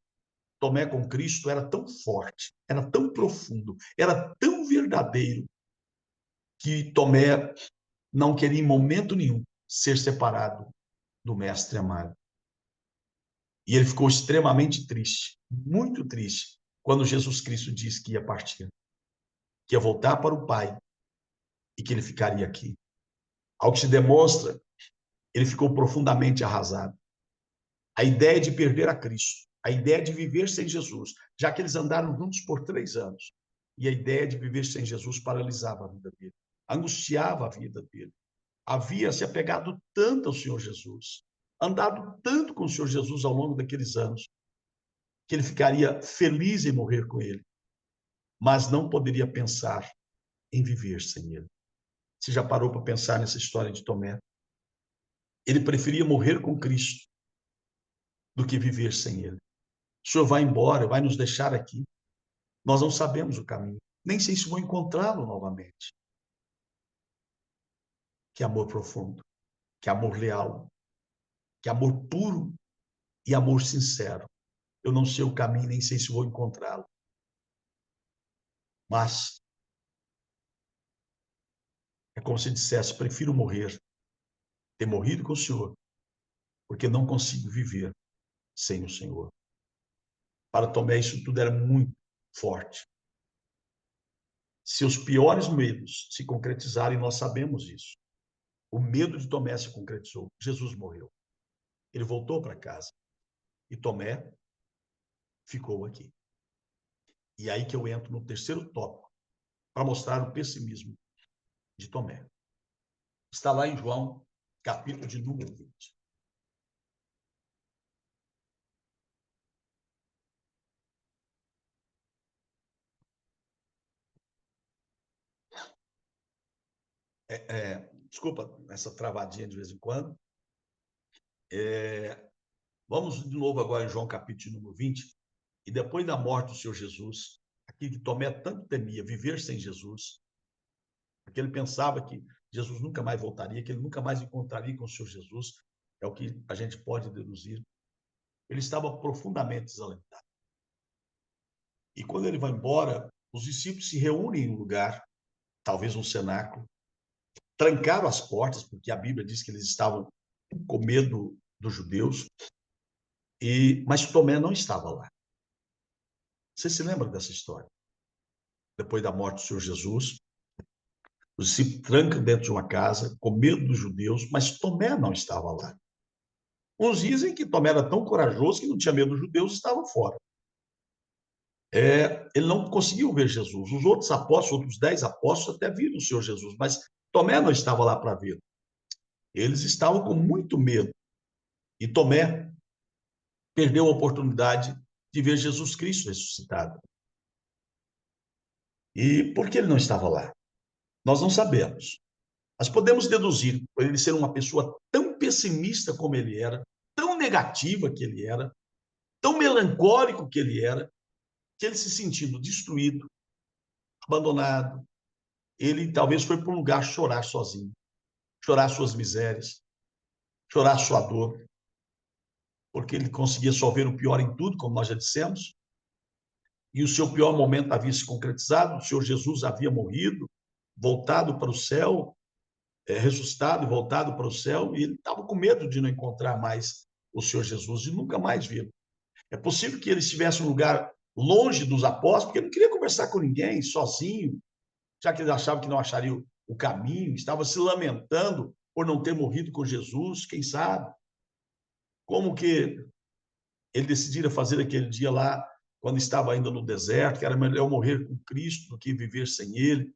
Tomé com Cristo era tão forte, era tão profundo, era tão verdadeiro, que Tomé não queria em momento nenhum ser separado do Mestre amado. E ele ficou extremamente triste, muito triste, quando Jesus Cristo disse que ia partir, que ia voltar para o Pai e que ele ficaria aqui. Ao que se demonstra, ele ficou profundamente arrasado. A ideia de perder a Cristo, a ideia de viver sem Jesus, já que eles andaram juntos por 3 anos, e a ideia de viver sem Jesus paralisava a vida dele, angustiava a vida dele. Havia se apegado tanto ao Senhor Jesus, andado tanto com o Senhor Jesus ao longo daqueles anos, que ele ficaria feliz em morrer com ele, mas não poderia pensar em viver sem ele. Você já parou para pensar nessa história de Tomé? Ele preferia morrer com Cristo do que viver sem ele. O Senhor vai embora, vai nos deixar aqui. Nós não sabemos o caminho. Nem sei se vou encontrá-lo novamente. Que amor profundo, que amor leal, que amor puro e amor sincero. Eu não sei o caminho, nem sei se vou encontrá-lo. Mas é como se dissesse: prefiro morrer, ter morrido com o Senhor, porque não consigo viver sem o Senhor. Para Tomé, isso tudo era muito forte. Seus piores medos se concretizaram e nós sabemos isso. O medo de Tomé se concretizou. Jesus morreu. Ele voltou para casa. E Tomé ficou aqui. E aí que eu entro no terceiro tópico, para mostrar o pessimismo de Tomé. Está lá em João, capítulo de número 20. Desculpa essa travadinha de vez em quando. Vamos de novo agora em João, capítulo de número 20. E depois da morte do Senhor Jesus, aquilo que Tomé tanto temia, viver sem Jesus, porque ele pensava que Jesus nunca mais voltaria, que ele nunca mais encontraria com o Senhor Jesus, é o que a gente pode deduzir. Ele estava profundamente desalentado. E quando ele vai embora, os discípulos se reúnem em um lugar, talvez um cenáculo, trancaram as portas, porque a Bíblia diz que eles estavam com medo dos judeus, mas Tomé não estava lá. Você se lembra dessa história? Depois da morte do Senhor Jesus, os discípulos trancam dentro de uma casa, com medo dos judeus, mas Tomé não estava lá. Uns dizem que Tomé era tão corajoso que não tinha medo dos judeus e estava fora. Ele não conseguiu ver Jesus. Os outros apóstolos, outros 10 apóstolos, até viram o Senhor Jesus, mas Tomé não estava lá para ver. Eles estavam com muito medo. E Tomé perdeu a oportunidade de ver Jesus Cristo ressuscitado. E por que ele não estava lá? Nós não sabemos. Mas podemos deduzir, por ele ser uma pessoa tão pessimista como ele era, tão negativa que ele era, tão melancólico que ele se sentindo destruído, abandonado, ele talvez foi para um lugar chorar sozinho, chorar suas misérias, chorar sua dor, porque ele conseguia só ver o pior em tudo, como nós já dissemos, e o seu pior momento havia se concretizado, o Senhor Jesus havia morrido, voltado para o céu, ressuscitado e voltado para o céu, e ele estava com medo de não encontrar mais o Senhor Jesus, de nunca mais vê-lo. É possível que ele estivesse em um lugar longe dos apóstolos, porque ele não queria conversar com ninguém, sozinho, já que ele achava que não acharia o caminho, estava se lamentando por não ter morrido com Jesus, quem sabe? Como que ele decidira fazer aquele dia lá, quando estava ainda no deserto, que era melhor morrer com Cristo do que viver sem ele.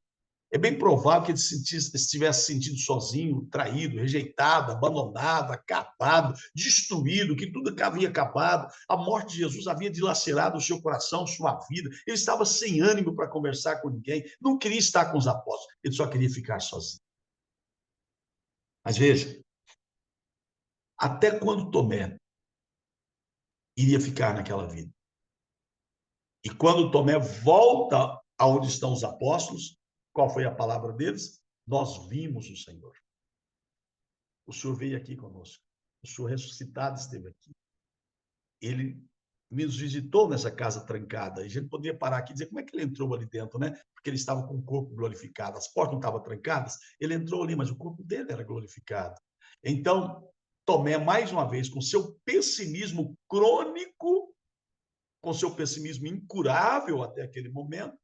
É bem provável que ele estivesse sentindo sozinho, traído, rejeitado, abandonado, acabado, destruído, que tudo havia acabado. A morte de Jesus havia dilacerado o seu coração, sua vida. Ele estava sem ânimo para conversar com ninguém, não queria estar com os apóstolos, ele só queria ficar sozinho. Mas veja, até quando Tomé iria ficar naquela vida? E quando Tomé volta aonde estão os apóstolos, qual foi a palavra deles? Nós vimos o Senhor. O Senhor veio aqui conosco. O Senhor ressuscitado esteve aqui. Ele nos visitou nessa casa trancada. E a gente poderia parar aqui e dizer como é que ele entrou ali dentro, né? Porque ele estava com o corpo glorificado. As portas não estavam trancadas. Ele entrou ali, mas o corpo dele era glorificado. Então, Tomé, mais uma vez, com seu pessimismo crônico, com seu pessimismo incurável até aquele momento,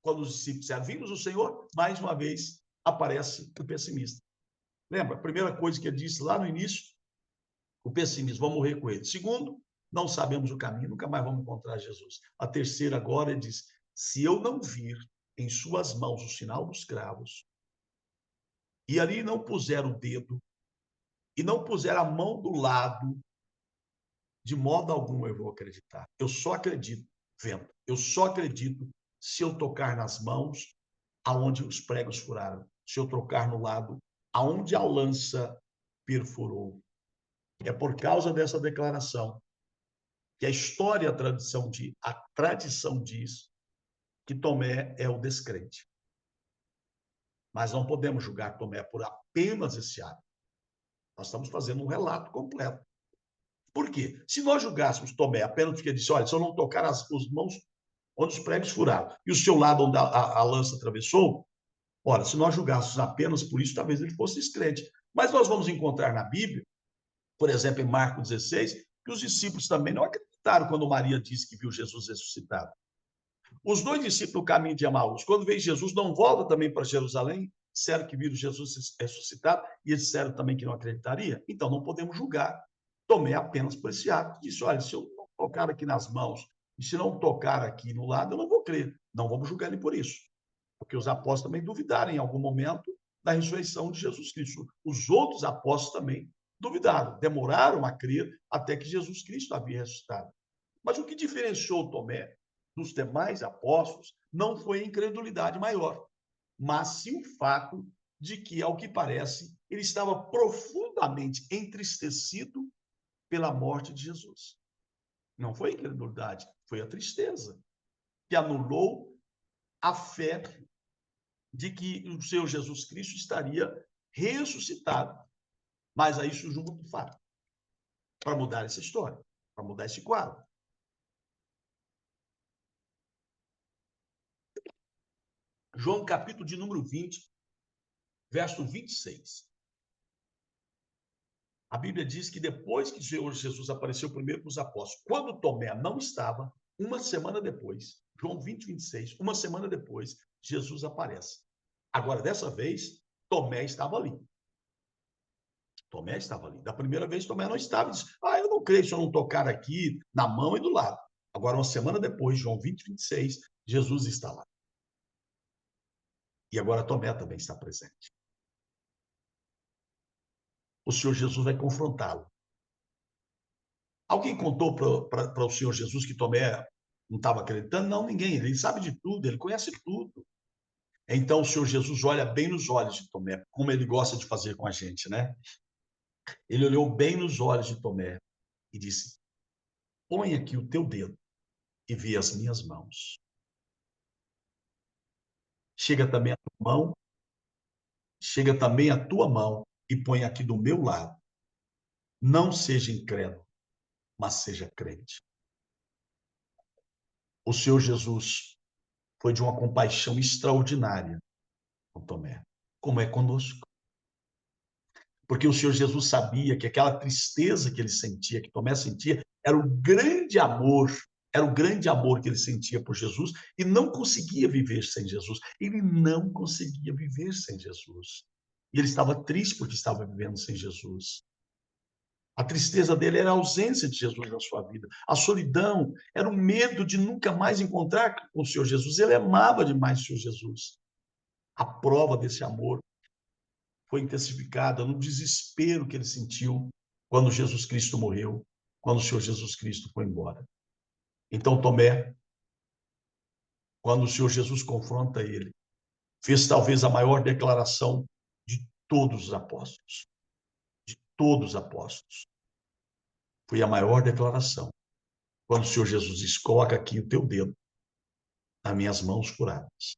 quando os discípulos disseram, vimos o Senhor, mais uma vez aparece o pessimista. Lembra? A primeira coisa que ele disse lá no início, o pessimismo, vamos morrer com ele. Segundo, não sabemos o caminho, nunca mais vamos encontrar Jesus. A terceira agora ele diz, se eu não vir em suas mãos o sinal dos cravos, e ali não puser o dedo, e não puser a mão do lado, de modo algum eu vou acreditar. Eu só acredito vendo. Eu só acredito se eu tocar nas mãos aonde os pregos furaram. se eu trocar no lado aonde a lança perfurou. É por causa dessa declaração que a história, a tradição diz que Tomé é o descrente. Mas não podemos julgar Tomé por apenas esse ato. Nós estamos fazendo um relato completo. Por quê? Se nós julgássemos Tomé apenas porque ele disse, olha, se eu não tocar as mãos onde os pregos furaram e o seu lado onde a lança atravessou, ora, se nós julgássemos apenas por isso, talvez ele fosse descrente. Mas nós vamos encontrar na Bíblia, por exemplo, em Marcos 16, que os discípulos também não acreditaram quando Maria disse que viu Jesus ressuscitado. Os dois discípulos no caminho de Emaús, quando veio Jesus, não volta também para Jerusalém, disseram que viram Jesus ressuscitado e eles disseram também que não acreditaria. Então, não podemos julgar. Tomé apenas por esse ato. Disse, olha, se eu não tocar aqui nas mãos e se não tocar aqui no lado, eu não vou crer. Não vamos julgar ele por isso. Porque os apóstolos também duvidaram em algum momento da ressurreição de Jesus Cristo. Os outros apóstolos também duvidaram, demoraram a crer até que Jesus Cristo havia ressuscitado. Mas o que diferenciou Tomé dos demais apóstolos não foi a incredulidade maior, mas sim o fato de que, ao que parece, ele estava profundamente entristecido pela morte de Jesus. Não foi a incredulidade, foi a tristeza, que anulou a fé de que o Senhor Jesus Cristo estaria ressuscitado. Mas aí surge um outro fato para mudar essa história, para mudar esse quadro. João, capítulo de número 20, verso 26. A Bíblia diz que depois que o Senhor Jesus apareceu primeiro para os apóstolos, quando Tomé não estava, uma semana depois, João 20, 26, uma semana depois, Jesus aparece. Agora, dessa vez, Tomé estava ali. Tomé estava ali. Da primeira vez, Tomé não estava. Disse, eu não creio se eu não tocar aqui, na mão e do lado. Agora, uma semana depois, João 20, 26, Jesus está lá. E agora Tomé também está presente. O Senhor Jesus vai confrontá-lo. Alguém contou para o Senhor Jesus que Tomé não estava acreditando? Não, ninguém. Ele sabe de tudo, ele conhece tudo. Então o Senhor Jesus olha bem nos olhos de Tomé, como ele gosta de fazer com a gente, né? Ele olhou bem nos olhos de Tomé e disse: põe aqui o teu dedo e vê as minhas mãos. Chega também a tua mão, chega também a tua mão e põe aqui do meu lado. Não seja incrédulo, mas seja crente. O Senhor Jesus foi de uma compaixão extraordinária com Tomé, como é conosco. Porque o Senhor Jesus sabia que aquela tristeza que ele sentia, que Tomé sentia, era o grande amor que ele sentia por Jesus e não conseguia viver sem Jesus. Ele não conseguia viver sem Jesus. E ele estava triste porque estava vivendo sem Jesus. A tristeza dele era a ausência de Jesus na sua vida. A solidão era o medo de nunca mais encontrar com o Senhor Jesus. Ele amava demais o Senhor Jesus. A prova desse amor foi intensificada no desespero que ele sentiu quando Jesus Cristo morreu, quando o Senhor Jesus Cristo foi embora. Então, Tomé, quando o Senhor Jesus confronta ele, fez talvez a maior declaração de todos os apóstolos. De todos os apóstolos. Foi a maior declaração. Quando o Senhor Jesus diz, coloca aqui o teu dedo nas minhas mãos curadas.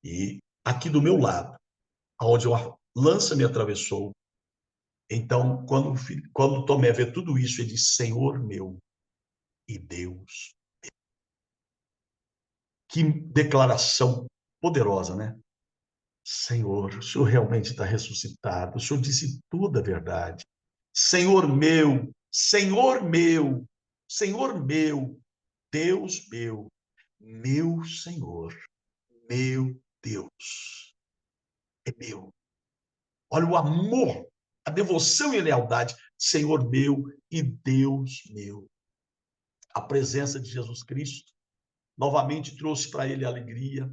E aqui do meu lado, onde a lança me atravessou, então, quando Tomé vê tudo isso, ele diz, Senhor meu e Deus. Que declaração poderosa, né? Senhor, o Senhor realmente está ressuscitado, o Senhor disse toda a verdade. Senhor meu, Senhor meu, Senhor meu, Deus meu Senhor, meu Deus, é meu. Olha o amor, a devoção e a lealdade, Senhor meu e Deus meu. A presença de Jesus Cristo novamente trouxe para ele alegria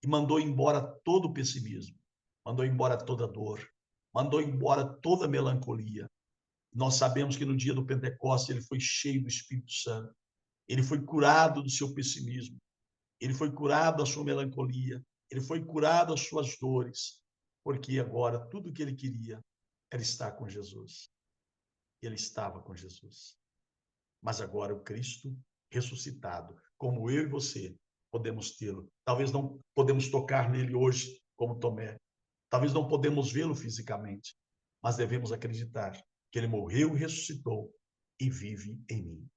e mandou embora todo o pessimismo, mandou embora toda a dor, mandou embora toda a melancolia. Nós sabemos que no dia do Pentecostes ele foi cheio do Espírito Santo, ele foi curado do seu pessimismo, ele foi curado da sua melancolia, Ele foi curado as suas dores, porque agora tudo que ele queria era estar com Jesus. Ele estava com Jesus. Mas agora o Cristo ressuscitado, como eu e você, podemos tê-lo. Talvez não podemos tocar nele hoje, como Tomé. Talvez não podemos vê-lo fisicamente, mas devemos acreditar que ele morreu e ressuscitou e vive em mim.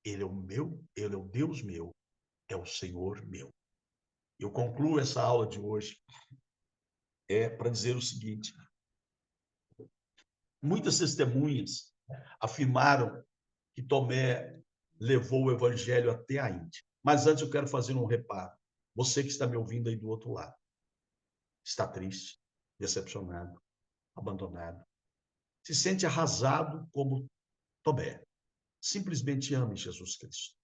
Ele é o meu, ele é o Deus meu, é o Senhor meu. Eu concluo essa aula de hoje para dizer o seguinte: muitas testemunhas afirmaram que Tomé levou o evangelho até a Índia. Mas antes eu quero fazer um reparo. Você que está me ouvindo aí do outro lado, está triste, decepcionado, abandonado, se sente arrasado como Tomé. Simplesmente ame Jesus Cristo.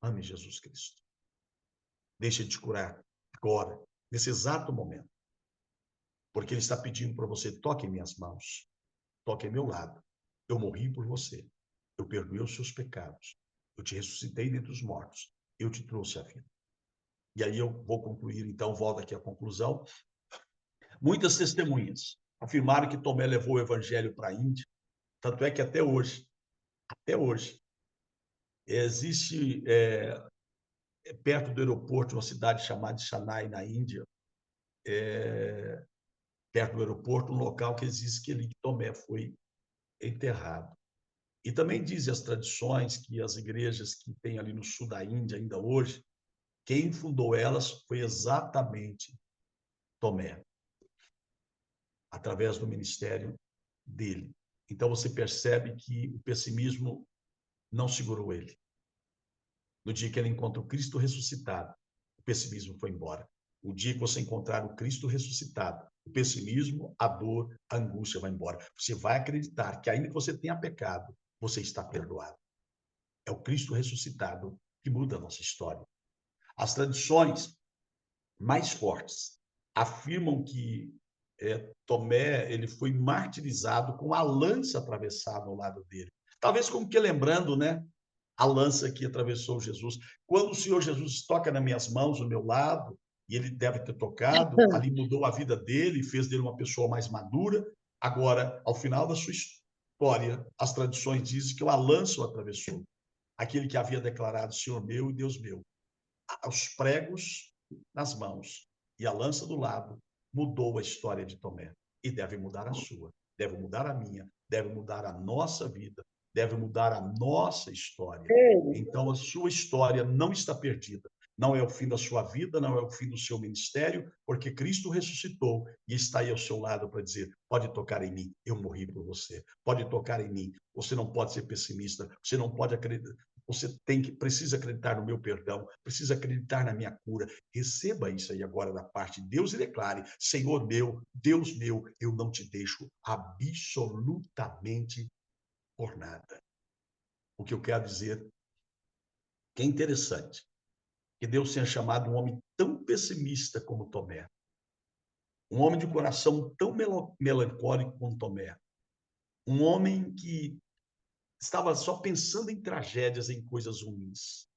Ame Jesus Cristo. Deixe de te curar agora, nesse exato momento. Porque ele está pedindo para você: toque em minhas mãos, toque em meu lado. Eu morri por você. Eu perdoei os seus pecados. Eu te ressuscitei dentre os mortos. Eu te trouxe à vida. E aí eu vou concluir, então, volto aqui à conclusão. Muitas testemunhas afirmaram que Tomé levou o evangelho para a Índia, tanto é que até hoje, existe perto do aeroporto, uma cidade chamada Chennai, na Índia, perto do aeroporto, um local que existe que ali Tomé foi enterrado. E também dizem as tradições que as igrejas que tem ali no sul da Índia, ainda hoje, quem fundou elas foi exatamente Tomé, através do ministério dele. Então você percebe que o pessimismo não segurou ele. No dia que ele encontra o Cristo ressuscitado, o pessimismo foi embora. O dia que você encontrar o Cristo ressuscitado, o pessimismo, a dor, a angústia vai embora. Você vai acreditar que ainda que você tenha pecado, você está perdoado. É o Cristo ressuscitado que muda a nossa história. As tradições mais fortes afirmam que Tomé ele foi martirizado com a lança atravessada ao lado dele. Talvez como que lembrando, né? A lança que atravessou Jesus. Quando o Senhor Jesus toca nas minhas mãos, no meu lado, e ele deve ter tocado, ali mudou a vida dele, fez dele uma pessoa mais madura. Agora, ao final da sua história, as tradições dizem que uma lança o atravessou. Aquele que havia declarado Senhor meu e Deus meu. Os pregos nas mãos e a lança do lado mudou a história de Tomé. E deve mudar a sua, deve mudar a minha, deve mudar a nossa vida, deve mudar a nossa história. Então, a sua história não está perdida. Não é o fim da sua vida, não é o fim do seu ministério, porque Cristo ressuscitou e está aí ao seu lado para dizer: pode tocar em mim, eu morri por você. Pode tocar em mim. Você não pode ser pessimista, você não pode acreditar. Você precisa acreditar no meu perdão, precisa acreditar na minha cura. Receba isso aí agora da parte de Deus e declare: Senhor meu, Deus meu, eu não te deixo absolutamente por nada. O que eu quero dizer que é interessante que Deus tenha chamado um homem tão pessimista como Tomé, um homem de coração tão melancólico como Tomé, um homem que estava só pensando em tragédias, em coisas ruins,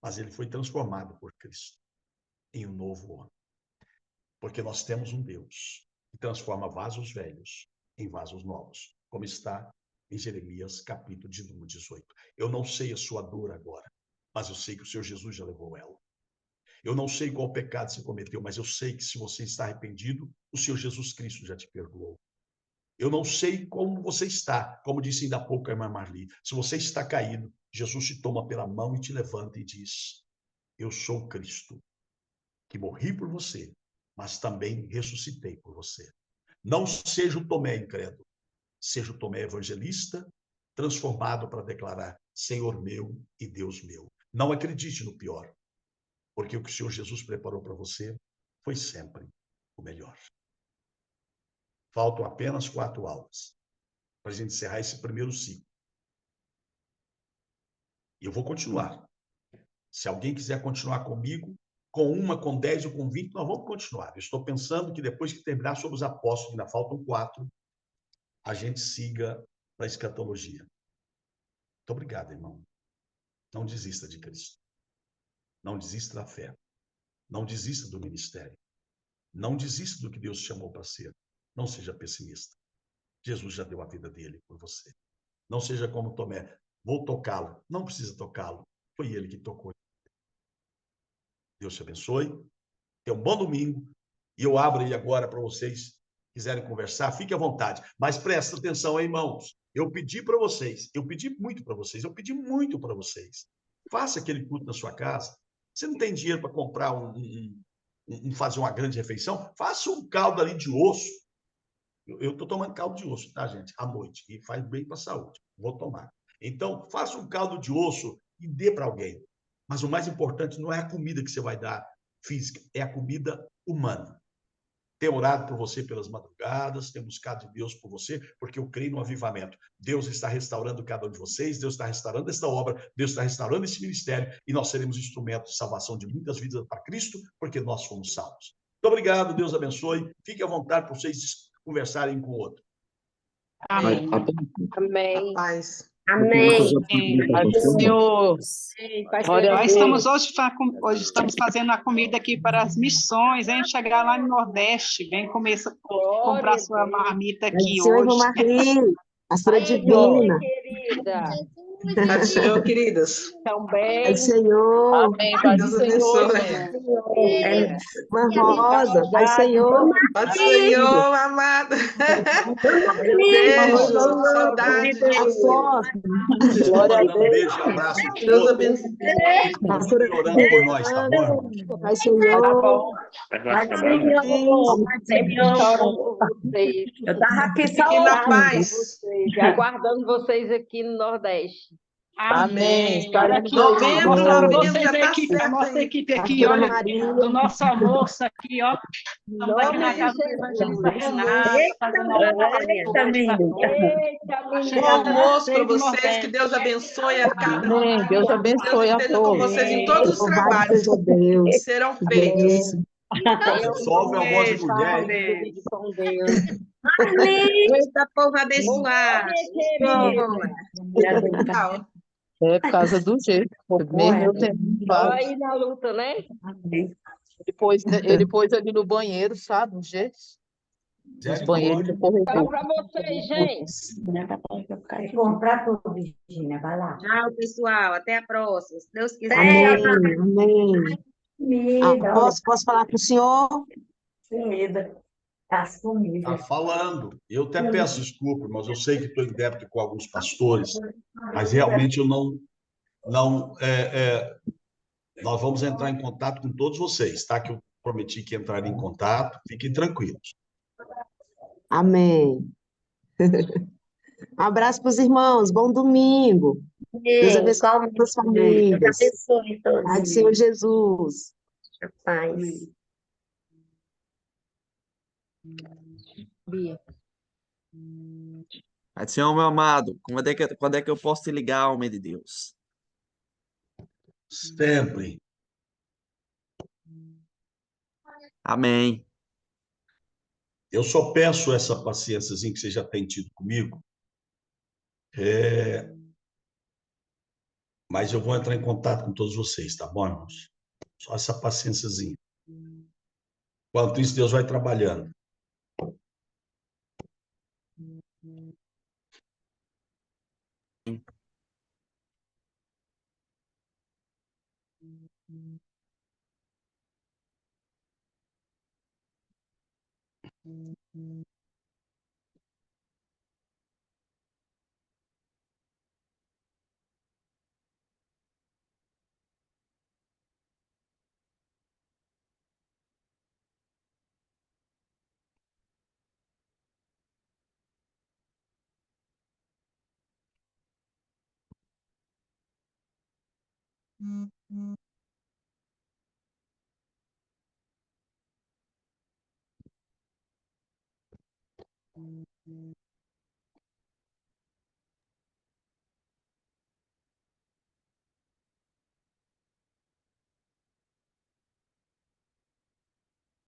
mas ele foi transformado por Cristo em um novo homem, porque nós temos um Deus que transforma vasos velhos em vasos novos, como está em Jeremias, capítulo de número 18. Eu não sei a sua dor agora, mas eu sei que o Senhor Jesus já levou ela. Eu não sei qual pecado você cometeu, mas eu sei que se você está arrependido, o Senhor Jesus Cristo já te perdoou. Eu não sei como você está, como disse ainda há pouco a irmã Marli. Se você está caído, Jesus te toma pela mão e te levanta e diz: eu sou Cristo, que morri por você, mas também ressuscitei por você. Não seja o Tomé incrédulo, seja o Tomé evangelista, transformado para declarar: Senhor meu e Deus meu. Não acredite no pior, porque o que o Senhor Jesus preparou para você foi sempre o melhor. Faltam apenas 4 aulas para a gente encerrar esse primeiro ciclo. E eu vou continuar. Se alguém quiser continuar comigo, com uma, com 10 ou com 20, nós vamos continuar. Eu estou pensando que depois que terminar sobre os apóstolos, ainda faltam 4, a gente siga para a escatologia. Muito obrigado, irmão. Não desista de Cristo. Não desista da fé. Não desista do ministério. Não desista do que Deus chamou para ser. Não seja pessimista. Jesus já deu a vida dele por você. Não seja como Tomé. Vou tocá-lo. Não precisa tocá-lo. Foi ele que tocou. Deus te abençoe. Tenha um bom domingo. E eu abro aí agora para vocês quiserem conversar, fique à vontade. Mas presta atenção, hein, irmãos. Eu pedi para vocês, eu pedi muito para vocês, eu pedi muito para vocês. Faça aquele culto na sua casa. Você não tem dinheiro para comprar fazer uma grande refeição? Faça um caldo ali de osso. Eu estou tomando caldo de osso, tá, gente? À noite. E faz bem para a saúde. Vou tomar. Então, faça um caldo de osso e dê para alguém. Mas o mais importante não é a comida que você vai dar física, é a comida humana. Tenho orado por você pelas madrugadas, tenho buscado de Deus por você, porque eu creio no avivamento. Deus está restaurando cada um de vocês, Deus está restaurando esta obra, Deus está restaurando esse ministério, e nós seremos instrumentos de salvação de muitas vidas para Cristo, porque nós fomos salvos. Muito obrigado, Deus abençoe. Fique à vontade para vocês conversarem um com o outro. Amém. Amém. Paz. Amém. Senhor. Olha, Nós estamos hoje estamos fazendo a comida aqui para as missões, hein? Chegar lá no Nordeste, vem comprar sua marmita aqui Senhor, irmã hoje. Marli, pastora Ai, divina. querida. Pai do Senhor, queridas. Também. Pai do Senhor, Amém, Pai do Deus Senhor, abençoe. irmão. irmã Rosa, Pai do Senhor. Pai do Senhor, amada. Beijo, saudade. Apóstolo, Glória a Um Deus. beijo e abraço. Deus abençoe. pastora Continue orando por nós, tá bom, irmão? Pai do Senhor. Tá bom. Eu tava aqui só Fiquem na orando paz. por vocês, e aguardando vocês aqui no Nordeste. Amém. Estarei Aqui, Novembro, mostrar novembro, vocês já a tá equipe, a certo nossa aí. equipe aqui, Pastora olha, Maria. do nosso almoço aqui, ó. Estamos aqui na Nome casa do de evangelista Jesus. Renato, fazendo Eita, a Bom chegada almoço para do vocês, Nordeste. que Deus abençoe a cada um. Amém. Deus abençoe Deus esteja com vocês em todos os Louvado trabalhos seja Deus. que serão Que feitos. Deus. Resolve a voz de Beijo. mulher, hein? Fique com Deus. Eita, povo Oi, abençoado. minha querida. Tchau. É por causa do jeito. Mesmo eu tendo Só aí na luta, né? ele pôs ali no banheiro, sabe? Um jeito. Os banheiros do Misericórdia. Tchau corredor. pra vocês, gente. Comprar tudo, Virgínia, vai lá. Tchau, pessoal. Até a próxima. Se Deus quiser. Amém, amém. Comida, Posso falar para o senhor? comida. As comidas. Está falando. Eu até peço desculpa, mas eu sei que estou em débito com alguns pastores, mas realmente eu não nós vamos entrar em contato com todos vocês, tá? Que eu prometi que entraria em contato. Fiquem tranquilos. Amém. Abraço para os irmãos, bom domingo. Deus abençoe as famílias. Deus abençoe todos. Pai do Senhor Jesus. Paz. Bia. Pai do Senhor, meu amado, quando é que eu posso te ligar, homem de Deus? Sempre. Amém. Eu só peço essa paciênciazinha que você já tem tido comigo. Mas eu vou entrar em contato com todos vocês, tá bom, irmãos? Só essa paciênciazinha. Enquanto isso, Deus vai trabalhando.